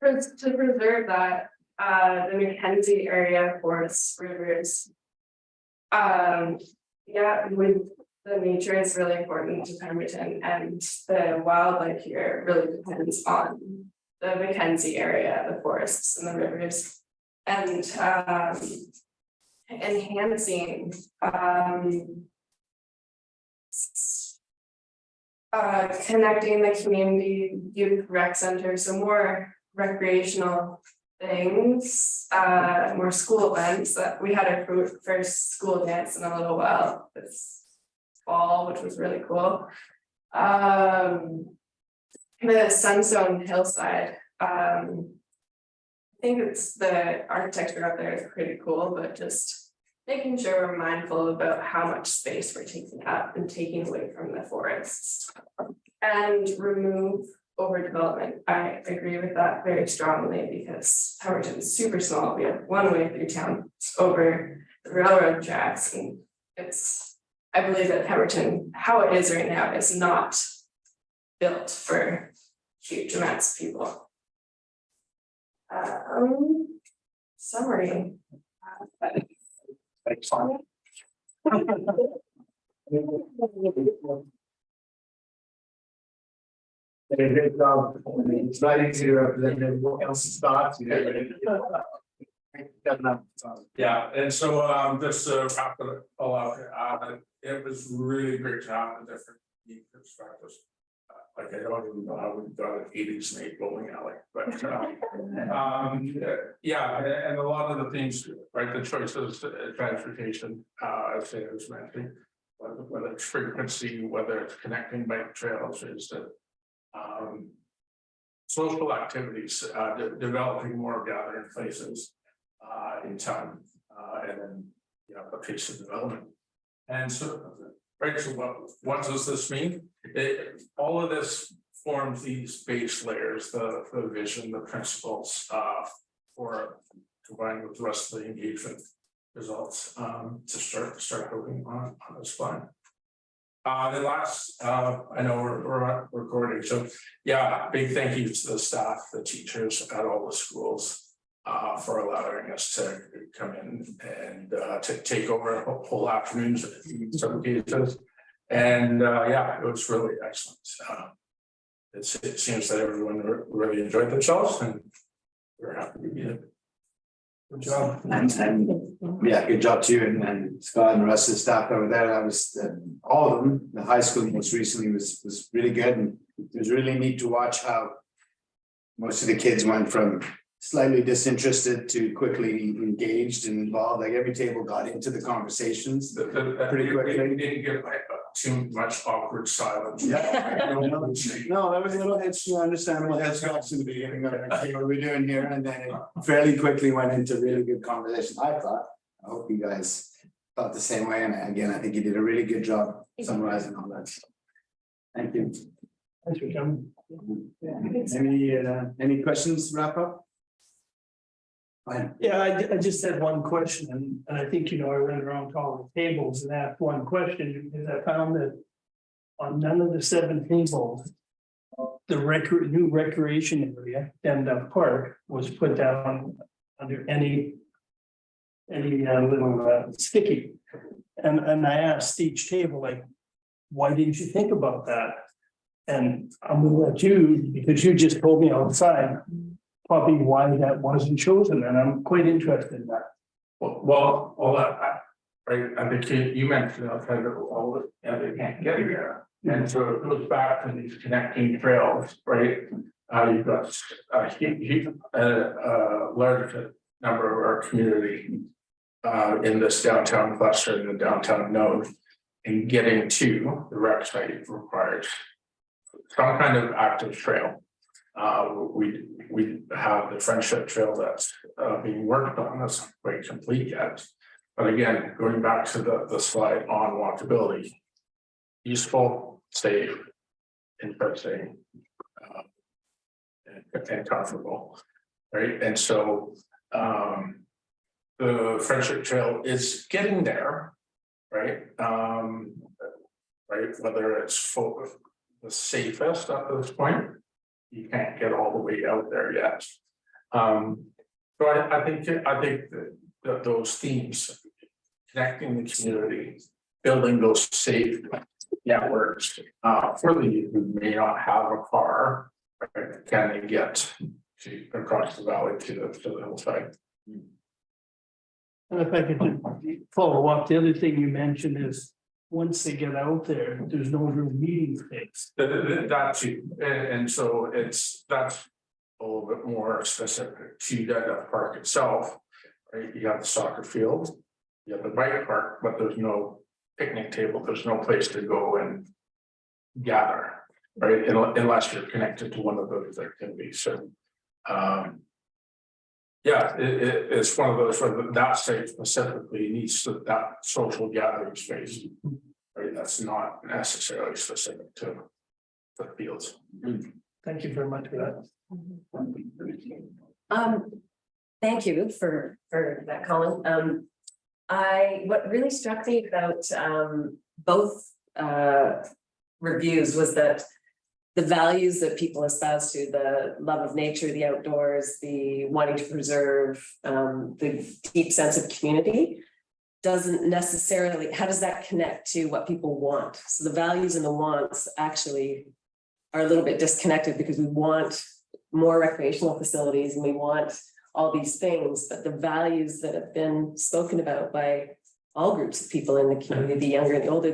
to preserve that, the Mackenzie area forests, rivers. Yeah, with the nature is really important to Pemberton, and the wildlife here really depends on the Mackenzie area, the forests and the rivers. And enhancing connecting the community youth rec center, so more recreational things, more school events. That we had our first school dance in a little while this fall, which was really cool. The Sunstone Hillside, I think it's the architecture up there is pretty cool, but just making sure we're mindful about how much space we're taking up and taking away from the forests. And remove overdevelopment. I agree with that very strongly because Pemberton's super small. We have one way through town over the railroad tracks, and I believe that Pemberton, how it is right now, is not built for huge amounts of people. Summary. Thanks. Great job. It's not easy to represent everyone else's thoughts. Yeah, and so just to wrap it all up, it was really great to have the different perspectives. Like I don't even know how we got an 80s made bowling alley, but yeah, and a lot of the things, right, the choices, transportation, as I was mentioning, whether it's frequency, whether it's connecting bike trails, is that social activities, developing more gathering places in town, and then the pace of development. And so, right, so what does this mean? All of this forms these base layers, the vision, the principles for combined with the rest of the engagement results to start moving on this plan. The last, I know we're recording, so yeah, big thank you to the staff, the teachers at all the schools for allowing us to come in and to take over whole afternoons in some cases. And yeah, it was really excellent. It seems that everyone really enjoyed themselves, and we're happy to be here. Good job. And yeah, good job to you and Scott and the rest of the staff over there. That was all of them. The high school most recently was really good, and it was really neat to watch how most of the kids went from slightly disinterested to quickly engaged and involved. Like every table got into the conversations pretty quickly. Didn't get too much awkward silence. Yeah. No, there was a little understandable head scratch in the beginning. What are we doing here? And then it fairly quickly went into really good conversation. I hope you guys thought the same way. And again, I think you did a really good job summarizing all that. Thank you. Thanks for coming. Any questions to wrap up? Fine. Yeah, I just had one question, and I think, I went around to all the tables and asked one question, because I found that on none of the 7 tables, the new recreation area, Demduff Park, was put down under any little sticky. And I asked each table, like, why didn't you think about that? And I'm gonna let you, because you just told me outside, probably why that wasn't chosen, and I'm quite interested in that. Well, right, I think you mentioned kind of all the, they can't get here. And so it goes back to these connecting trails, right? You've got a large number of our community in this downtown cluster, in the downtown node, and getting to the rec site requires some kind of active trail. We have the Friendship Trail that's being worked on. That's not quite complete yet. But again, going back to the slide on walkability, useful, safe, interesting, and comfortable, right? And so the Friendship Trail is getting there, right? Right, whether it's full, the safest at this point, you can't get all the way out there yet. So I think that those themes, connecting the community, building those safe networks for the youth who may not have a car, right, can they get to across the valley to the hillside? And if I could just follow up, the other thing you mentioned is, once they get out there, there's no real meeting space. That too, and so that's a little bit more specific to that park itself, right? You have the soccer field, you have the bike park, but there's no picnic table, there's no place to go and gather, right? Unless you're connected to one of those activities, so. Yeah, it's one of those where that site specifically needs that social gathering space. Right, that's not necessarily specific to the fields. Thank you very much for that. Thank you for that, Colin. What really struck me about both reviews was that the values that people espouse to, the love of nature, the outdoors, the wanting to preserve, the deep sense of community, doesn't necessarily, how does that connect to what people want? So the values and the wants actually are a little bit disconnected, because we want more recreational facilities and we want all these things, but the values that have been spoken about by all groups of people in the community, the younger and the older,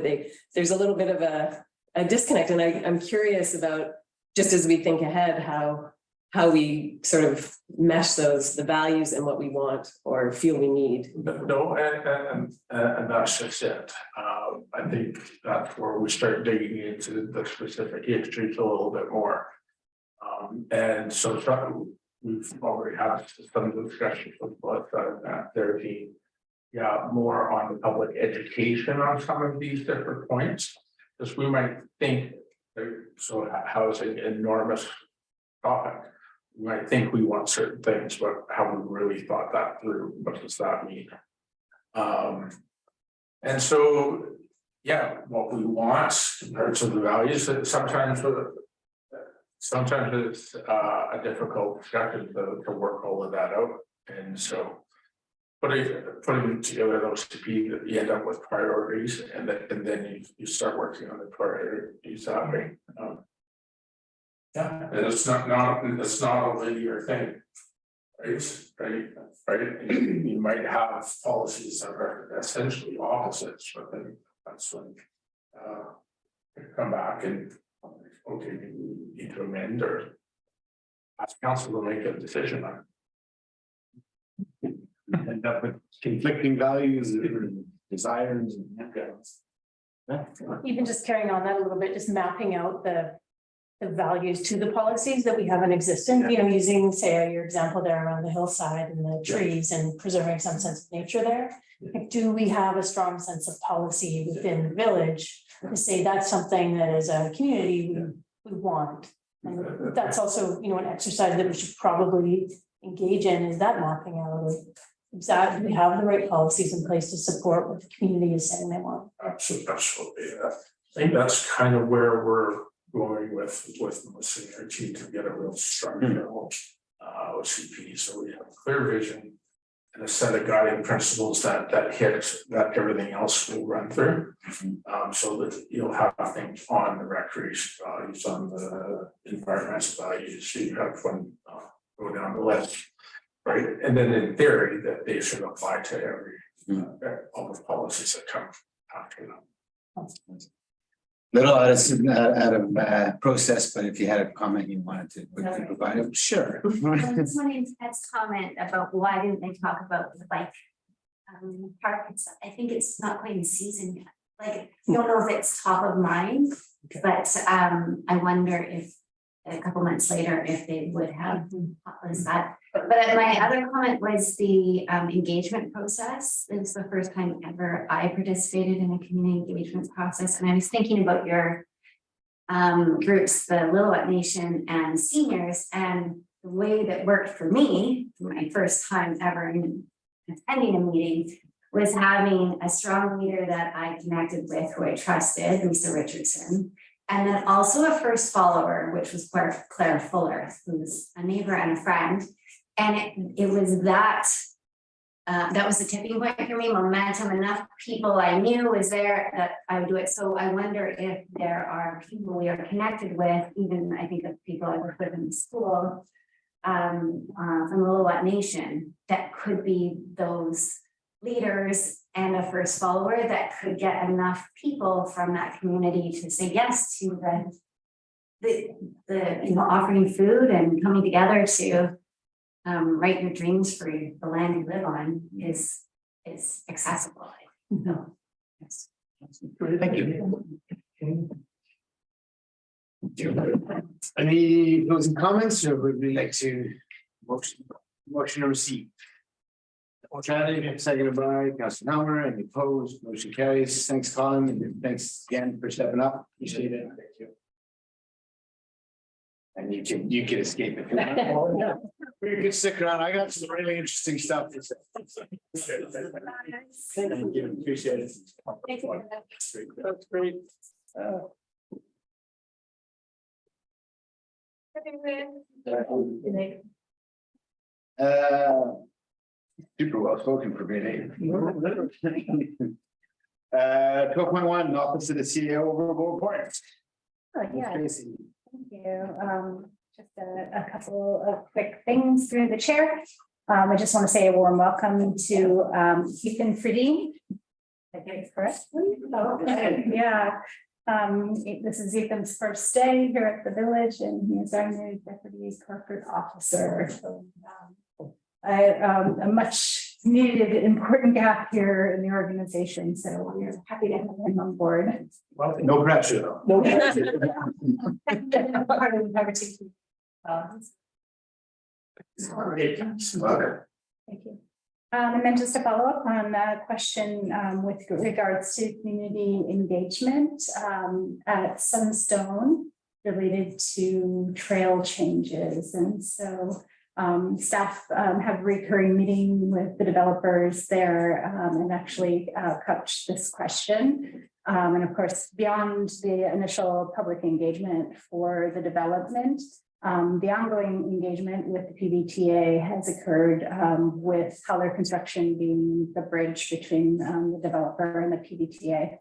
there's a little bit of a disconnect. And I'm curious about, just as we think ahead, how we sort of mesh the values and what we want or feel we need. No, and that's just it. I think that's where we start digging into the specific histories a little bit more. And so we've already had some discussions with their team. Yeah, more on the public education on some of these different points, because we might think, so housing enormous topic. We might think we want certain things, but haven't really thought that through. What does that mean? And so, yeah, what we want compared to the values, that sometimes it's a difficult discussion to work all of that out. And so putting together those to be that you end up with priorities, and then you start working on the priorities that way. Yeah, and it's not a linear thing. Right. You might have policies that are essentially opposites, but then that's when you come back and okay, we need to amend or ask council to make a decision on. End up with conflicting values or desires and. Even just carrying on that a little bit, just mapping out the values to the policies that we have in existence, you know, using, say, your example there around the hillside and the trees and preserving some sense of nature there. Like, do we have a strong sense of policy within the village to say that's something that as a community we want? And that's also, you know, an exercise that we should probably engage in, is that mapping out of exactly, we have the right policies in place to support what the community is saying they want. Absolutely. I think that's kind of where we're going with Melissa and her team to get a real structural OCP. So we have a clear vision and a set of guiding principles that everything else will run through. So that you'll have things on the recreation values, on the environmental values, you have one go down the list. Right, and then in theory that they should apply to every all the policies that come after them. Little out of process, but if you had a comment you wanted to quickly provide it, sure. This one is Ed's comment about why didn't they talk about the bike park and stuff. I think it's not quite in season yet. Like, I don't know if it's top of mind, but I wonder if a couple months later if they would have that. But my other comment was the engagement process. It was the first time ever I participated in a community engagement process, and I was thinking about your groups, the Lillooet Nation and seniors, and the way that worked for me, my first time ever in attending a meeting was having a strong leader that I connected with, who I trusted, Lisa Richardson. And then also a first follower, which was Claire Fuller, who's a neighbor and a friend. And it was that was the tipping point for me, momentum. Enough people I knew was there that I would do it. So I wonder if there are people we are connected with, even I think of people I work with in the school, from the Lillooet Nation, that could be those leaders and a first follower that could get enough people from that community to say yes to the offering food and coming together to write your dreams for the land you live on is accessible. No. Yes. Thank you. Any closing comments, or would we like to motion to receive? Chadwick, seconded by Councilor Helmer, any opposed, motion carries. Thanks, Colin, and thanks again for stepping up, appreciate it. Thank you. And you can escape if you want. You can stick around, I got some really interesting stuff to say. Thank you, appreciate it. Thank you. That's great. Super well spoken for being eight. 12.1, Office of the CEO overall report. Yeah, Tracy. thank you. Just a couple of quick things through the chair. I just want to say a warm welcome to Ethan Frideen. Did I get it correctly? Okay, yeah. This is Ethan's first day here at the village, and he is our new deputy corporate officer. So, a much needed important gap here in the organization, so we're happy to have him on board. Well, no pressure though. No. Part of the conversation. Okay. Thank you. And then just to follow up on a question with regards to community engagement at Sunstone related to trail changes. And so staff have a recurring meeting with the developers there and actually couched this question. And of course, beyond the initial public engagement for the development, the ongoing engagement with the PBTA has occurred with Heller Construction being the bridge between the developer and the PBTA.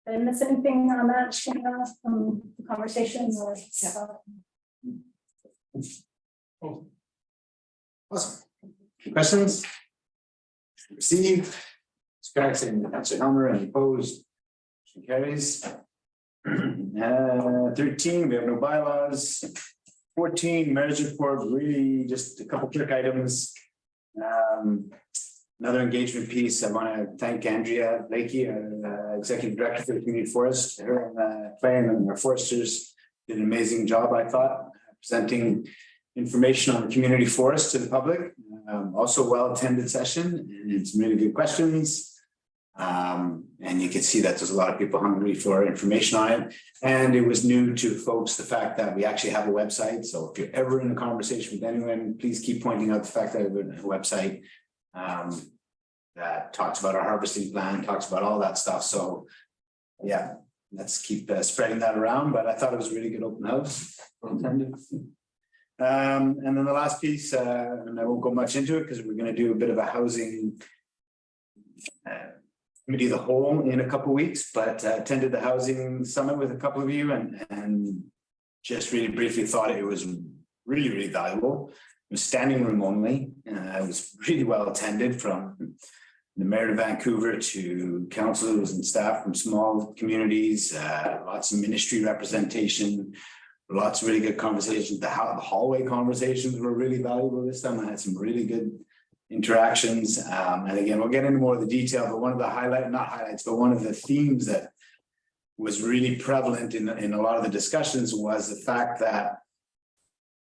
Did I miss anything on that, Shana, from the conversations? Or Awesome. Questions? Receive. Scott saying Councilor Helmer, any opposed? Motion carries. 13, we have no bylaws. 14, mayor's report, really just a couple quick items. Another engagement piece. I want to thank Andrea Blakey, our executive director for the community forest. Her and Clay and our foresters did an amazing job, I thought, presenting information on the community forest to the public. Also well-attended session and some really good questions. And you can see that there's a lot of people hungry for information on it. And it was new to folks, the fact that we actually have a website. So if you're ever in a conversation with anyone, please keep pointing out the fact that we have a website that talks about our harvesting plan, talks about all that stuff. So yeah, let's keep spreading that around. But I thought it was a really good open house. Well-attended. And then the last piece, and I won't go much into it because we're going to do a bit of a housing committee of the whole in a couple of weeks, but attended the housing summit with a couple of you and just really briefly thought it was really, really valuable. It was standing room only. It was really well attended from the mayor of Vancouver to councillors and staff from small communities, lots of ministry representation, lots of really good conversations. The hallway conversations were really valuable this time. I had some really good interactions. And again, we'll get into more of the detail, but one of the one of the themes that was really prevalent in a lot of the discussions was the fact that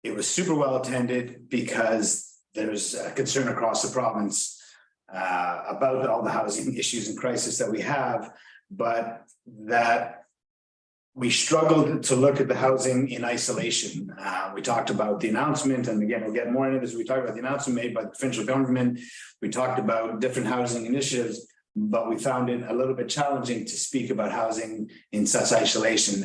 it was super well attended because there's a concern across the province about all the housing issues and crisis that we have, but that we struggled to look at the housing in isolation. We talked about the announcement, and again, we'll get more into this. We talked about the announcement made by the provincial government. We talked about different housing initiatives, but we found it a little bit challenging to speak about housing in such isolation.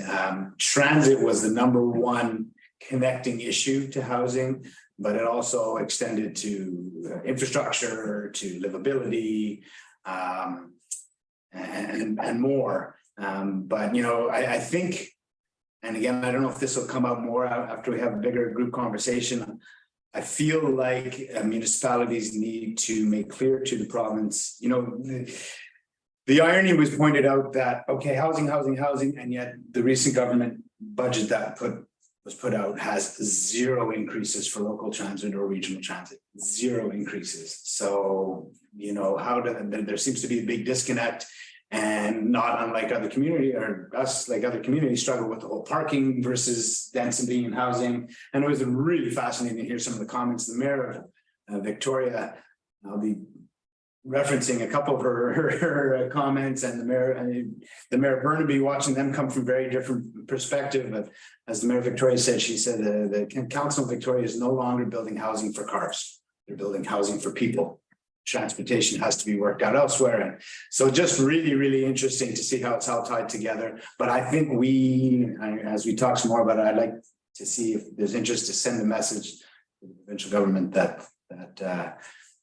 Transit was the #1 connecting issue to housing, but it also extended to infrastructure, to livability, and more. But you know, I think, and again, I don't know if this will come out more after we have a bigger group conversation. I feel like municipalities need to make clear to the province, you know, the irony was pointed out that, okay, housing, and yet the recent government budget that was put out has 0 increases for local transit or regional transit, 0 increases. So, you know, there seems to be a big disconnect. And not unlike other community or us, like other communities struggle with the whole parking versus density and housing. And it was really fascinating to hear some of the comments. The mayor of Victoria, I'll be referencing a couple of her comments, and the mayor of Burnaby, watching them come from very different perspective. But as the mayor of Victoria said, she said the council of Victoria is no longer building housing for cars. They're building housing for people. Transportation has to be worked out elsewhere. And so just really, really interesting to see how it's all tied together. But I think as we talk some more about it, I'd like to see if there's interest to send a message to the provincial government that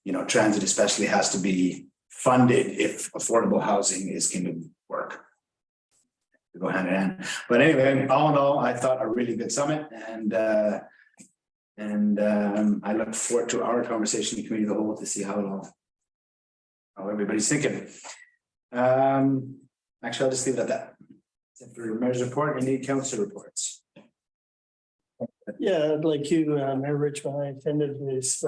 you know, transit especially has to be funded if affordable housing is going to work. To go hand in hand. But anyway, all in all, I thought a really good summit, and I look forward to our conversation in committee of the whole to see how everybody's thinking. Actually, I'll just leave it at that. For mayor's report, I need council reports. Yeah, I'd like you, Mayor Richmond, I attended this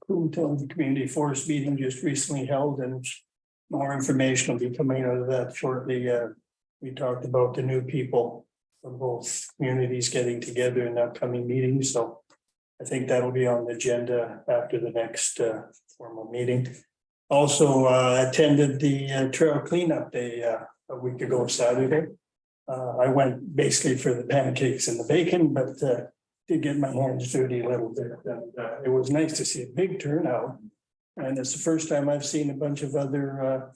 Coombe Community Forest meeting just recently held, and more information will be coming out of that shortly. We talked about the new people from both communities getting together in upcoming meetings, so I think that'll be on the agenda after the next formal meeting. Also attended the trail cleanup day a week ago Saturday. I went basically for the pancakes and the bacon, but did get my hands dirty a little bit. And, it was nice to see a big turnout. And it's the first time I've seen a bunch of other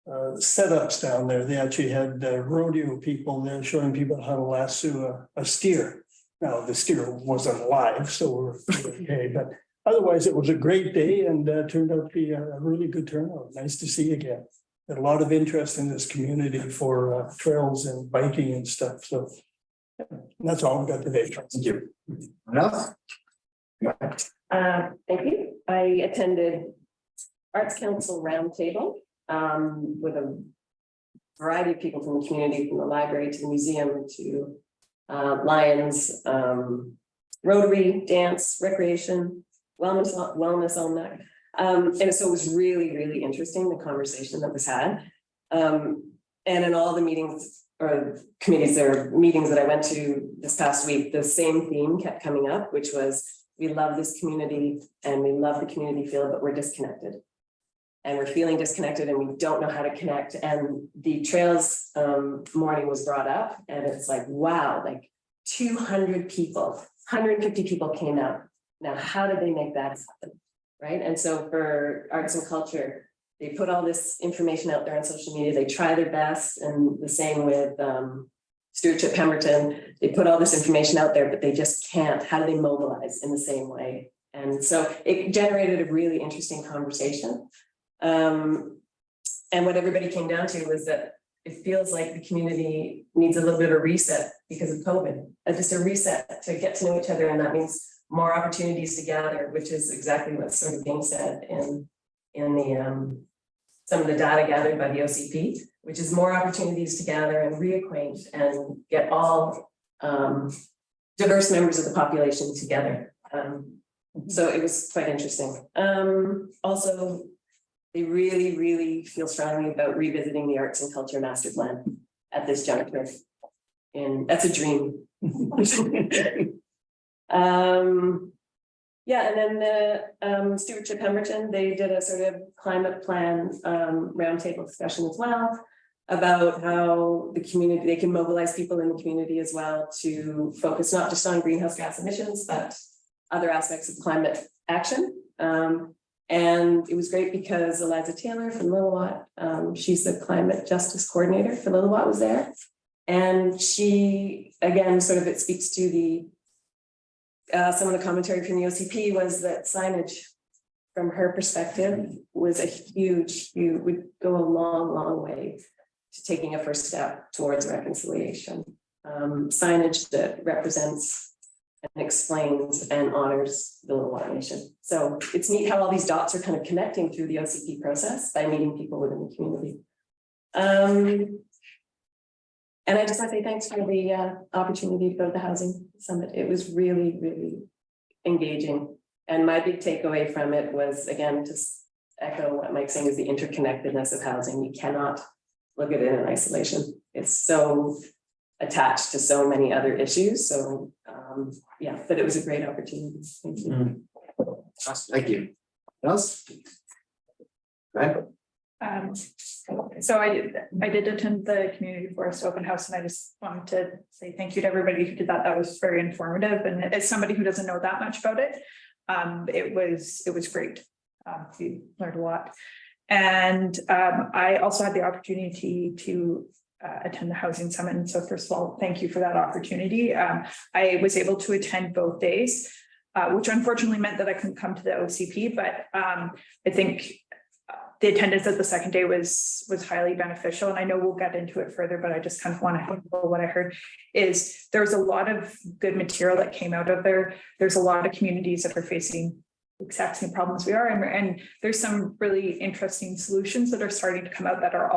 setups down there. They actually had rodeo people there showing people how to lasso a steer. Now, the steer wasn't alive, so we're okay, but otherwise it was a great day and turned out to be a really good turnout. Nice to see again. Had a lot of interest in this community for trails and biking and stuff. So that's all I've got today. Thank you. What else? Thank you. I attended Arts Council Roundtable with a variety of people from the community, from the library to the museum to Lions, Rotary, dance, recreation, wellness on that. And so it was really, really interesting, the conversation that was had. And in all the meetings or committees or meetings that I went to this past week, the same theme kept coming up, which was we love this community and we love the community feel, but we're disconnected. And we're feeling disconnected and we don't know how to connect. And the trails morning was brought up, and it's like, wow, like 200 people, 150 people came out. Now, how did they make that happen? Right. And so for arts and culture, they put all this information out there on social media. They try their best. And the same with Stewardship Pemberton. They put all this information out there, but they just can't. How do they mobilize in the same way? And so it generated a really interesting conversation. And what everybody came down to was that it feels like the community needs a little bit of a reset because of COVID, just a reset to get to know each other. And that means more opportunities to gather, which is exactly what's sort of being said in the some of the data gathered by the OCP, which is more opportunities to gather and reacquaint and get all diverse members of the population together. So it was quite interesting. Also, they really, really feel strongly about revisiting the arts and culture master plan at this juncture. And that's a dream. Yeah, and then the Stewardship Pemberton, they did a sort of climate plan roundtable discussion as well. about how the community, they can mobilize people in the community as well to focus not just on greenhouse gas emissions, but other aspects of climate action. And it was great because Eliza Taylor from Lillooet, she's the climate justice coordinator for Lillooet, was there. And she, again, sort of it speaks to the some of the commentary from the OCP was that signage from her perspective was a huge, would go a long way to taking a first step towards reconciliation. Signage that represents and explains and honors the Lillooet Nation. So it's neat how all these dots are kind of connecting through the OCP process by meeting people within the community. And I just want to say thanks for the opportunity to go to the housing summit. It was really engaging. And my big takeaway from it was, again, to echo what Mike's saying, is the interconnectedness of housing. You cannot look at it in isolation. It's so attached to so many other issues. So yeah, but it was a great opportunity. Thank you. Awesome. Thank you. What else? Go ahead. So I did attend the Community Forest Open House, and I just wanted to say thank you to everybody who did that. That was very informative, and as somebody who doesn't know that much about it, it was great. We learned a lot, and I also had the opportunity to attend the Housing Summit. And so first of all, thank you for that opportunity. I was able to attend both days, which unfortunately meant that I couldn't come to the OCP, but I think the attendance at the second day was highly beneficial. And I know we'll get into it further, but I just kind of want to what I heard is there was a lot of good material that came out of there. There's a lot of communities that are facing the exact same problems we are. And there's some really interesting solutions that are starting to come out that are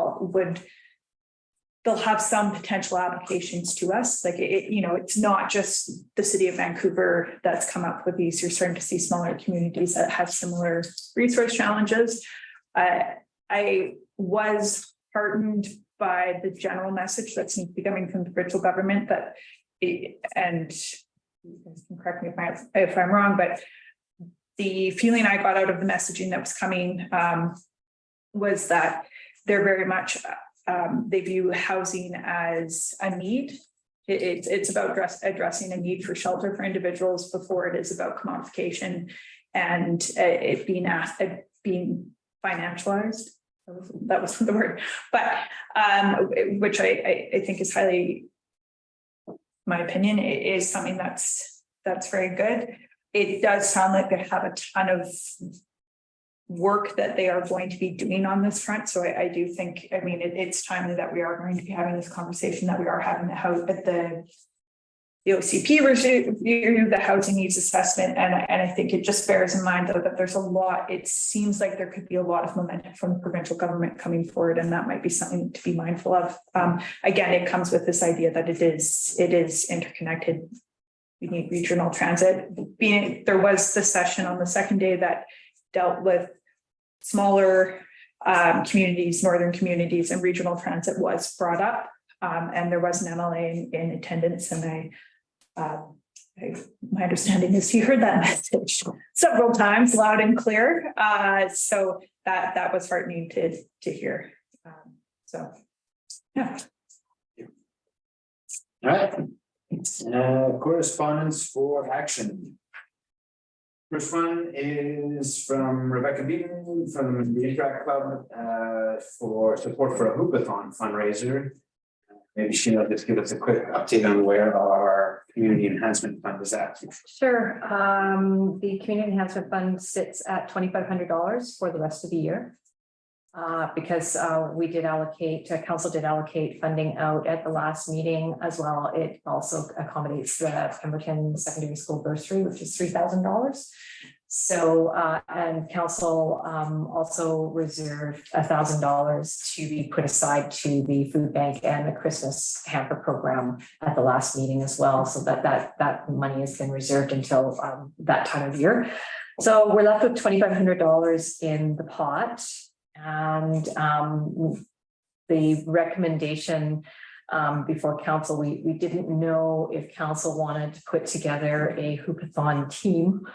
they'll have some potential applications to us. Like it's not just the city of Vancouver that's come up with these. You're starting to see smaller communities that have similar resource challenges. I was heartened by the general message that seems to be coming from the provincial government and you guys can correct me if I'm wrong, but the feeling I got out of the messaging that was coming was that they're very much they view housing as a need. It's about addressing a need for shelter for individuals before it is about commodification and it being financialized. That was the word, but which I think is highly, my opinion, is something that's very good. It does sound like they have a ton of work that they are going to be doing on this front. So I do think, it's timely that we are going to be having this conversation, that we are having the OCP review, the housing needs assessment. And I think it just bears in mind though that there's a lot, it seems like there could be a lot of momentum from the provincial government coming forward, and that might be something to be mindful of. Again, it comes with this idea that it is interconnected. We need regional transit. There was the session on the second day that dealt with smaller communities, northern communities, and regional transit was brought up. And there was an MLA in attendance, and my understanding is he heard that message several times, loud and clear. So that was heartening to hear. So, yeah. All right. Correspondence for action. First one is from Rebecca Beaton from the Interact Club for support for a hoopathon fundraiser. Maybe she'll just give us a quick update on where our community enhancement fund is at. Sure. The community enhancement fund sits at $2,500 for the rest of the year. Because we did allocate, council did allocate funding out at the last meeting as well. It also accommodates the Pemberton Secondary School bursary, which is $3,000. So, and council also reserved $1,000 to be put aside to the food bank and the Christmas hamper program at the last meeting as well. So that money has been reserved until that time of year. So we're left with $2,500 in the pot. And the recommendation before council, we didn't know if council wanted to put together a hoopathon team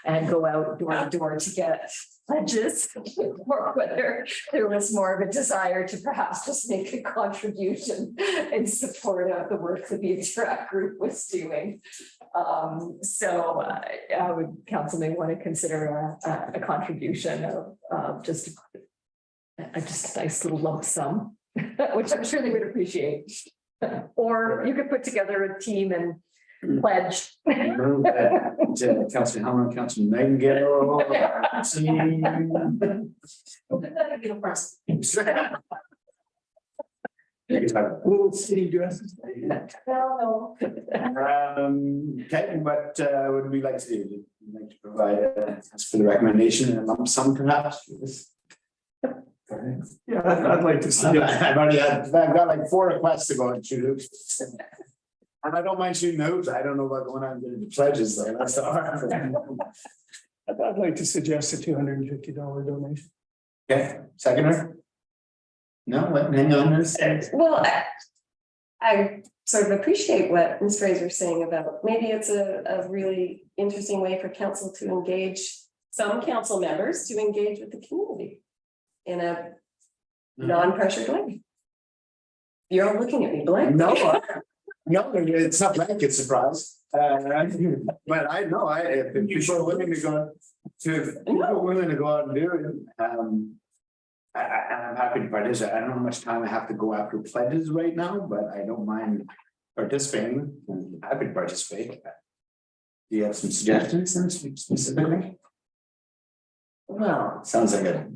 and go out door to door to get pledges. Or whether there was more of a desire to perhaps just make a contribution in support of the work that the Interact group was doing. So I would, council may want to consider a contribution of just a nice little lump sum, which I'm sure they would appreciate. Or you could put together a team and pledge. Move that to Councilor Hammer, Councilor Nightingale. Little city dresses. Okay, what would we like to do? Would we like to provide as for the recommendation and a lump sum perhaps? Yeah, I'd like to see. I've got like 4 requests to go and shoot. And I don't mind shooting hoops. I don't know about going out and getting the pledges though. That's the hard. I'd like to suggest a $250 donation. Okay, seconder? No, wait, hang on a second. Well, I sort of appreciate what Ms. Fraser's saying about maybe it's a really interesting way for council to engage, some council members to engage with the community in a non-pressured way. You're all looking at me blank. No, no, it's not blanket surprise. But I know, if people are willing to go, out and do it, I'm happy to participate. I don't know how much time I have to go after pledges right now, but I don't mind participating. I'm happy to participate. Do you have some suggestions specifically? Well, Sounds like a.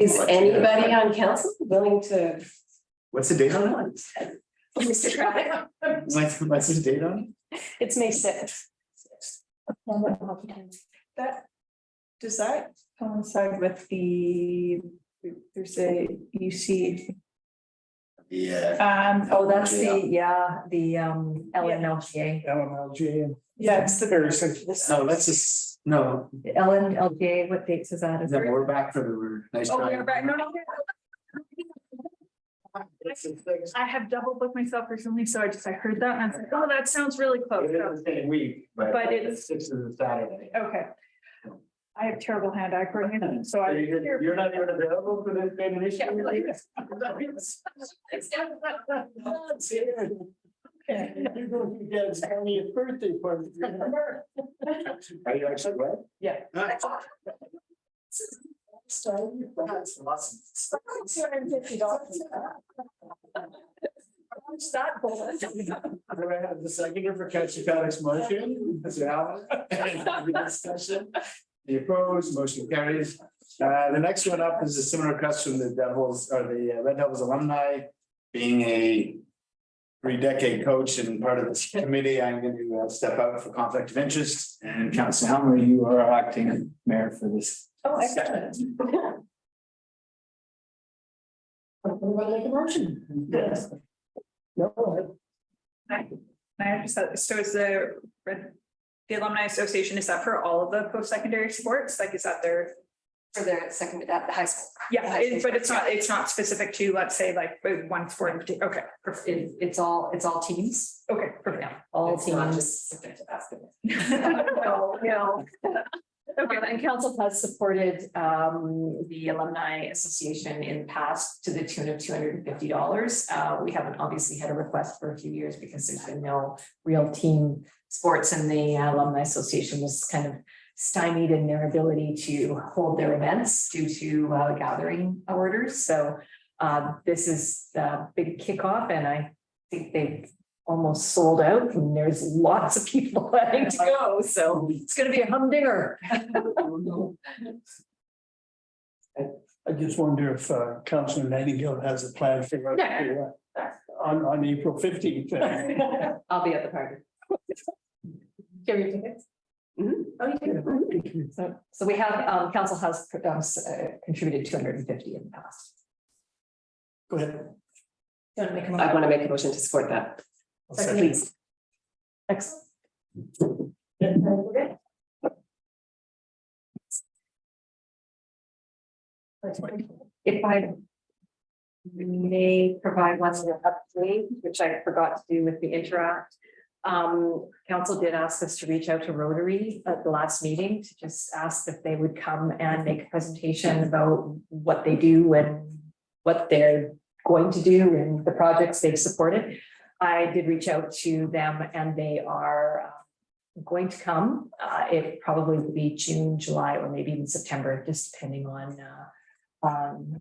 is anybody on council willing to? What's the date on that? Mr. Travis? What's the date on? It's May 6th. That, does that coincide with there's a UC? Yeah. Oh, that's the LNLGA. LMLGA. Yeah, it's the Very simple. No, let's just, no, LNLGA, what dates is that? Is no, it? we're back for the nice. Oh, try. we're back. No. I have double booked myself recently, so I heard that and I was like, oh, that sounds really close. It is the same week, but But it's- 6th is a Saturday. Okay. I have terrible hand-eye coordination, so I. You're not even available for this Yeah, like- You're going to get his 20th birthday party. Are you actually what? Yeah. That's awesome. I'm gonna have the seconder for Councilor Felix motion. Mr. Allen. Any discussion? The opposed, motion carries. The next one up is a similar request from the Devils or the Red Devils alumni. Being a 3-decade coach and part of this committee, I'm going to step out for conflict of interest. And Councilor Helmer, you are acting mayor for this. Oh, excellent. Make a motion. Yes. No, I just thought, so is the Alumni Association, is that for all of the post-secondary sports? Like, is that their? For their second at the high school. Yeah, but it's not specific to, let's say, like one sport in particular. Okay, perfect. It's all teams. Okay, perfect. Yeah, all It's not teams. just specific to basketball. No. Okay, and council has supported the Alumni Association in the past to the tune of $250. We haven't obviously had a request for a few years because there's been no real team sports, and the Alumni Association was kind of stymied in their ability to hold their events due to gathering orders. So this is the big kickoff, and I think they've almost sold out, and there's lots of people planning to go. So it's going to be a humdinger. I just wonder if Councilor Nightingale has a plan for on April 15th. I'll be at the party. Give your tickets. Oh, you do? So we have, council has contributed 250 in the past. Go ahead. Do you want to make a I motion? want to make a motion to support that. Second, please. Excellent. If I may provide one more update, which I forgot to do with the Interact. Council did ask us to reach out to Rotary at the last meeting to just ask if they would come and make a presentation about what they do and what they're going to do and the projects they've supported. I did reach out to them and they are going to come. It probably will be June, July, or maybe even September, just depending on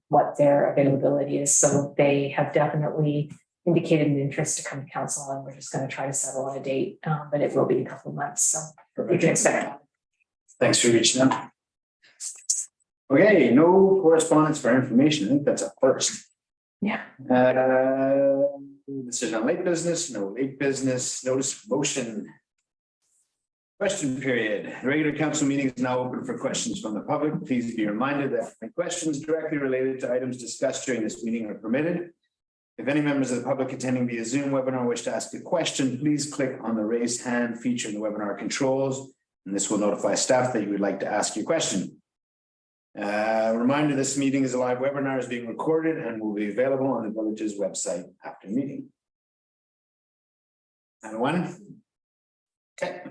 what their availability is. So they have definitely indicated an interest to come to council, and we're just going to try to settle on a date, but it will be a couple of months, so you can expect. Thanks for reaching out. Okay, no correspondence for information. I think that's a first. Yeah. Decision on late business, no late business, notice of motion. Question period. The regular council meeting is now open for questions from the public. Please be reminded that questions directly related to items discussed during this meeting are permitted. If any members of the public attending via Zoom webinar wish to ask a question, please click on the raise hand feature in the webinar controls, and this will notify staff that you would like to ask your question. Reminder, this meeting is a live webinar, is being recorded and will be available on the village's website after the meeting. And one. Okay.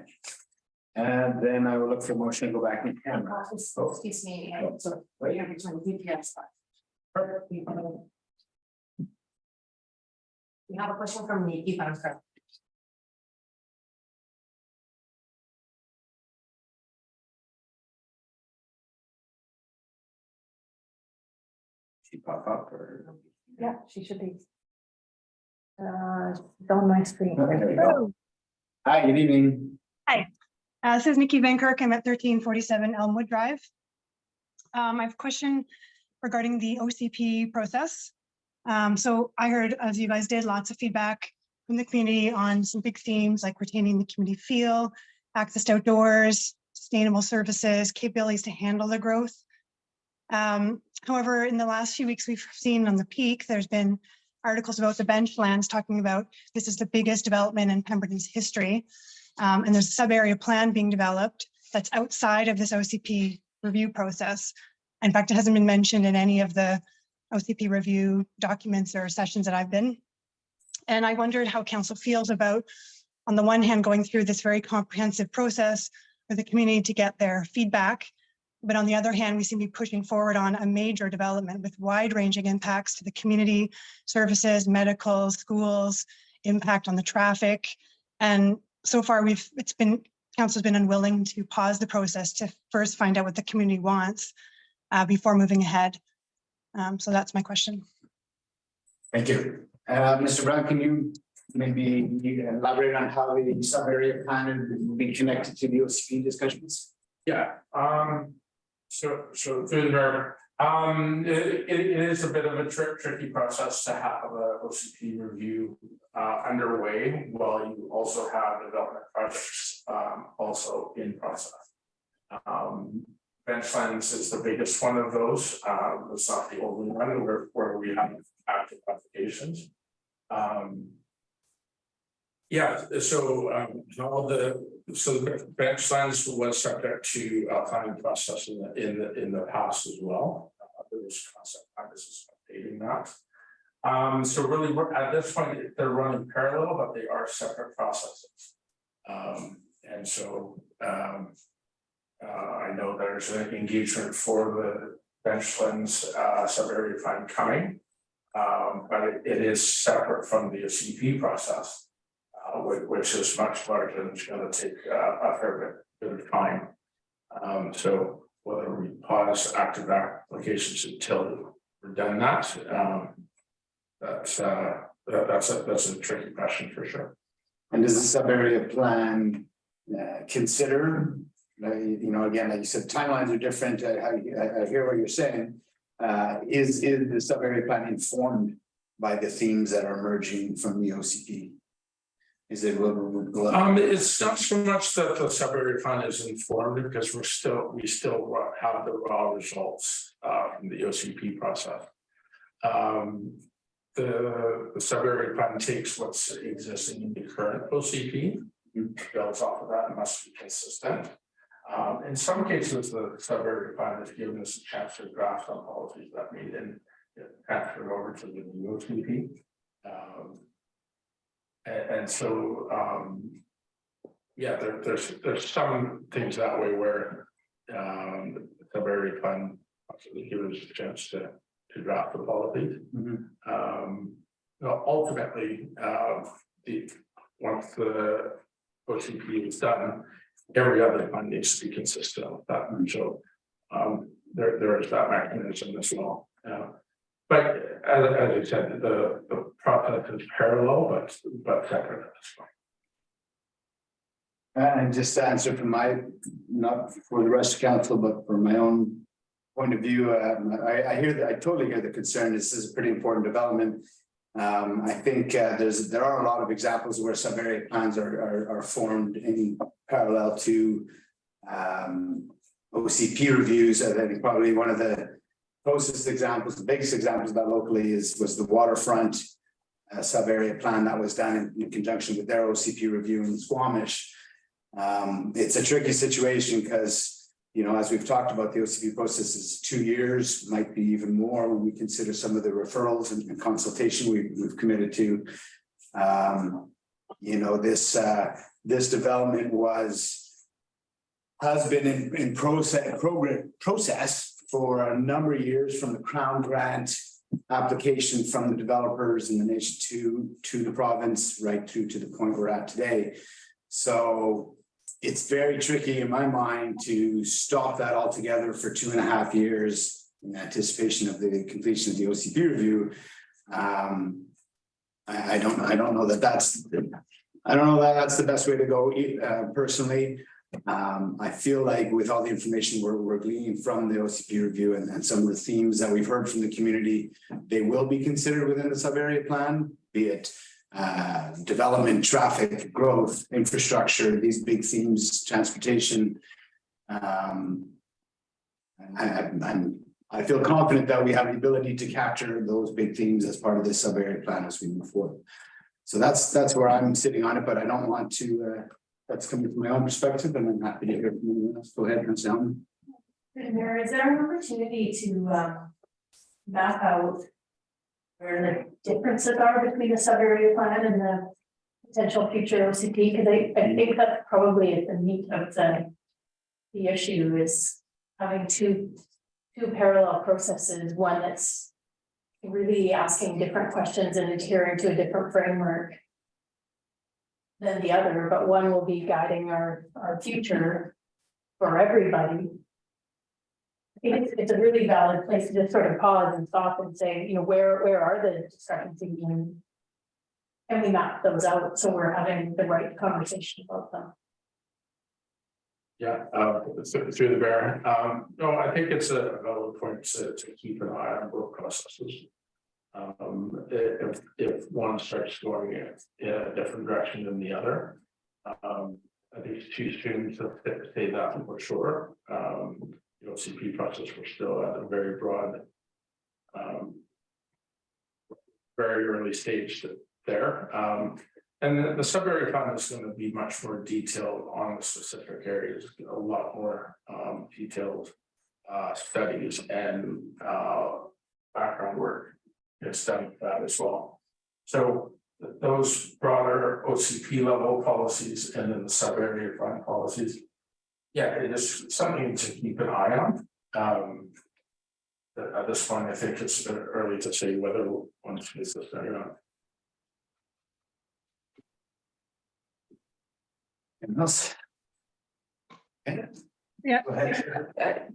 And then I will look for a motion to go back in camera. Excuse me. So, what you have to VPS. Perfect. We have a question from Nikki Fanker. She pop up or? Yeah, she should be. It's on my screen. There we go. Hi, good evening. This is Nikki Van Kirk. I'm at 1347 Elmwood Drive. I have a question regarding the OCP process. So I heard, as you guys did, lots of feedback from the community on some big themes like retaining the community feel, access to outdoors, sustainable services, capabilities to handle the growth. However, in the last few weeks, we've seen on the Peak, there's been articles about the benchlands talking about this is the biggest development in Pemberton's history. And there's a sub-area plan being developed that's outside of this OCP review process. In fact, it hasn't been mentioned in any of the OCP review documents or sessions that I've been. And I wondered how council feels about, on the one hand, going through this very comprehensive process for the community to get their feedback. But on the other hand, we seem to be pushing forward on a major development with wide-ranging impacts to the community, services, medical, schools, impact on the traffic. And so far, council's been unwilling to pause the process to first find out what the community wants before moving ahead. So that's my question. Thank you. Mr. Brown, can you maybe elaborate on how the sub-area plan will be connected to the OCP discussions? Yeah, so through the mayor, it is a bit of a tricky process to have a OCP review underway while you also have development projects also in process. Benchlands is the biggest one of those. It's not the only one where we have active applications. Yeah, so all the benchlands was subject to planning process in the past as well. There was concept practices updating that. So really, at this point, they're running parallel, but they are separate processes. And so I know there's an engagement for the benchlands sub-area plan coming, but it is separate from the CP process. Which is much larger and it's going to take a fair bit of time. So whether we pause active applications until we're done that, that's a tricky question for sure. And does the sub-area plan consider, again, like you said, timelines are different. I hear what you're saying. Is the sub-area plan informed by the themes that are emerging from the OCP? Is it it's not so much that the sub-area plan is informed because we still have the raw results from the OCP process. The sub-area plan takes what's existing in the current OCP, builds off of that and must be consistent. In some cases, the sub-area plan has given us a chance to draft on policies that may then get transferred over to the new OCP. And so, yeah, there's some things that way where, the very fun, actually give us a chance to draft the policy. Ultimately, once the OCP is done, every other fund needs to be consistent with that, and so, there is that mechanism as well. But as I said, the process is parallel, but separate as well. And just to answer from not for the rest of council, but from my own point of view, I totally hear the concern. This is a pretty important development. I think there are a lot of examples where sub-area plans are formed in parallel to OCP reviews. I think probably one of the closest examples, the biggest examples of that locally was the waterfront sub-area plan that was done in conjunction with their OCP review in Squamish. It's a tricky situation because, as we've talked about, the OCP process is 2 years, might be even more when we consider some of the referrals and consultation we've committed to. This development has been in process for a number of years, from the Crown grant application from the developers in the nation to the province, right through to the point we're at today. So it's very tricky in my mind to stop that altogether for 2.5 years in anticipation of the completion of the OCP review. I don't know that that's the best way to go personally. I feel like with all the information we're gleaning from the OCP review and some of the themes that we've heard from the community, they will be considered within the sub-area plan, be it development, traffic, growth, infrastructure, these big themes, transportation. I feel confident that we have the ability to capture those big themes as part of this sub-area plan as we move forward. So that's where I'm sitting on it, but I don't want to. That's coming from my own perspective, and I'm happy to hear from anyone else. Go ahead, Ms. Allen. Mayor, is there an opportunity to map out where the differences are between the sub-area plan and the potential future OCP? Because I think that's probably at the meat of the issue is having two parallel processes, one that's really asking different questions and adhering to a different framework than the other, but one will be guiding our future for everybody. I think it's a really valid place to just sort of pause and stop and say, where are the discrepancies, and can we map those out so we're having the right conversation about them? Yeah, through the bear. No, I think it's a valid point to keep an eye on both processes. If one starts going in a different direction than the other, I think it's too soon to say that for sure. The OCP process, we're still at a very broad, very early stage there. And the sub-area plan is going to be much more detailed on the specific areas, a lot more detailed studies and background work. It's done that as well. So those broader OCP level policies and then the sub-area fund policies, yeah, it is something to keep an eye on. At this point, I think it's early to say whether one is this or not. Anything else? Yeah. Go ahead.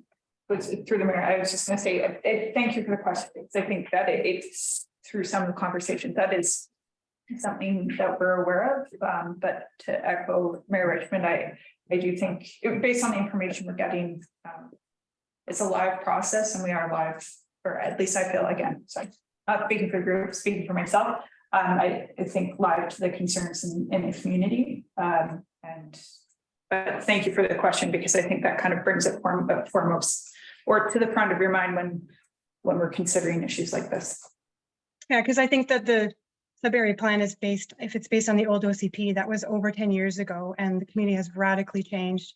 Through the mayor, I was just going to say, thank you for the question, because I think that it's through some of the conversations that is something that we're aware of. But to echo Mayor Richmond, I do think, based on the information we're getting, it's a live process, and we are live, or at least I feel again. So not speaking for the group, speaking for myself. I think live to the concerns in the community. But thank you for the question, because I think that kind of brings it foremost or to the front of your mind when we're considering issues like this. Yeah, because I think that the sub-area plan is based, if it's based on the old OCP, that was over 10 years ago, and the community has radically changed.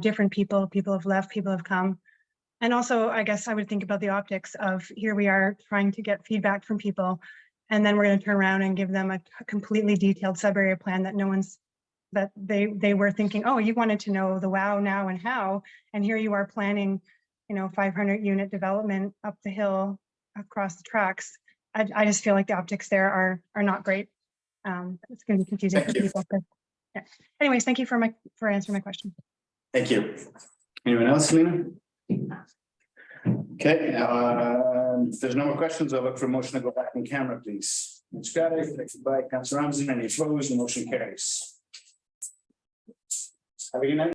Different people have left, people have come. And also, I guess I would think about the optics of here we are trying to get feedback from people, And then we're gonna turn around and give them a completely detailed sub-area plan that no one's, that they were thinking, oh, you wanted to know the wow, now and how, and here you are planning, 500 unit development up the hill across the tracks. I just feel like the optics there are not great. It's gonna be confusing for Thank you. people. But, yeah. Anyways, thank you for answering my question. Thank you. Anyone else, Lena? Okay, if there's no more questions, I'll look for a motion to go back in camera, please. Ms. Scotty, seconded by Councilor Ramsden, any opposed, the motion carries. Have a good night.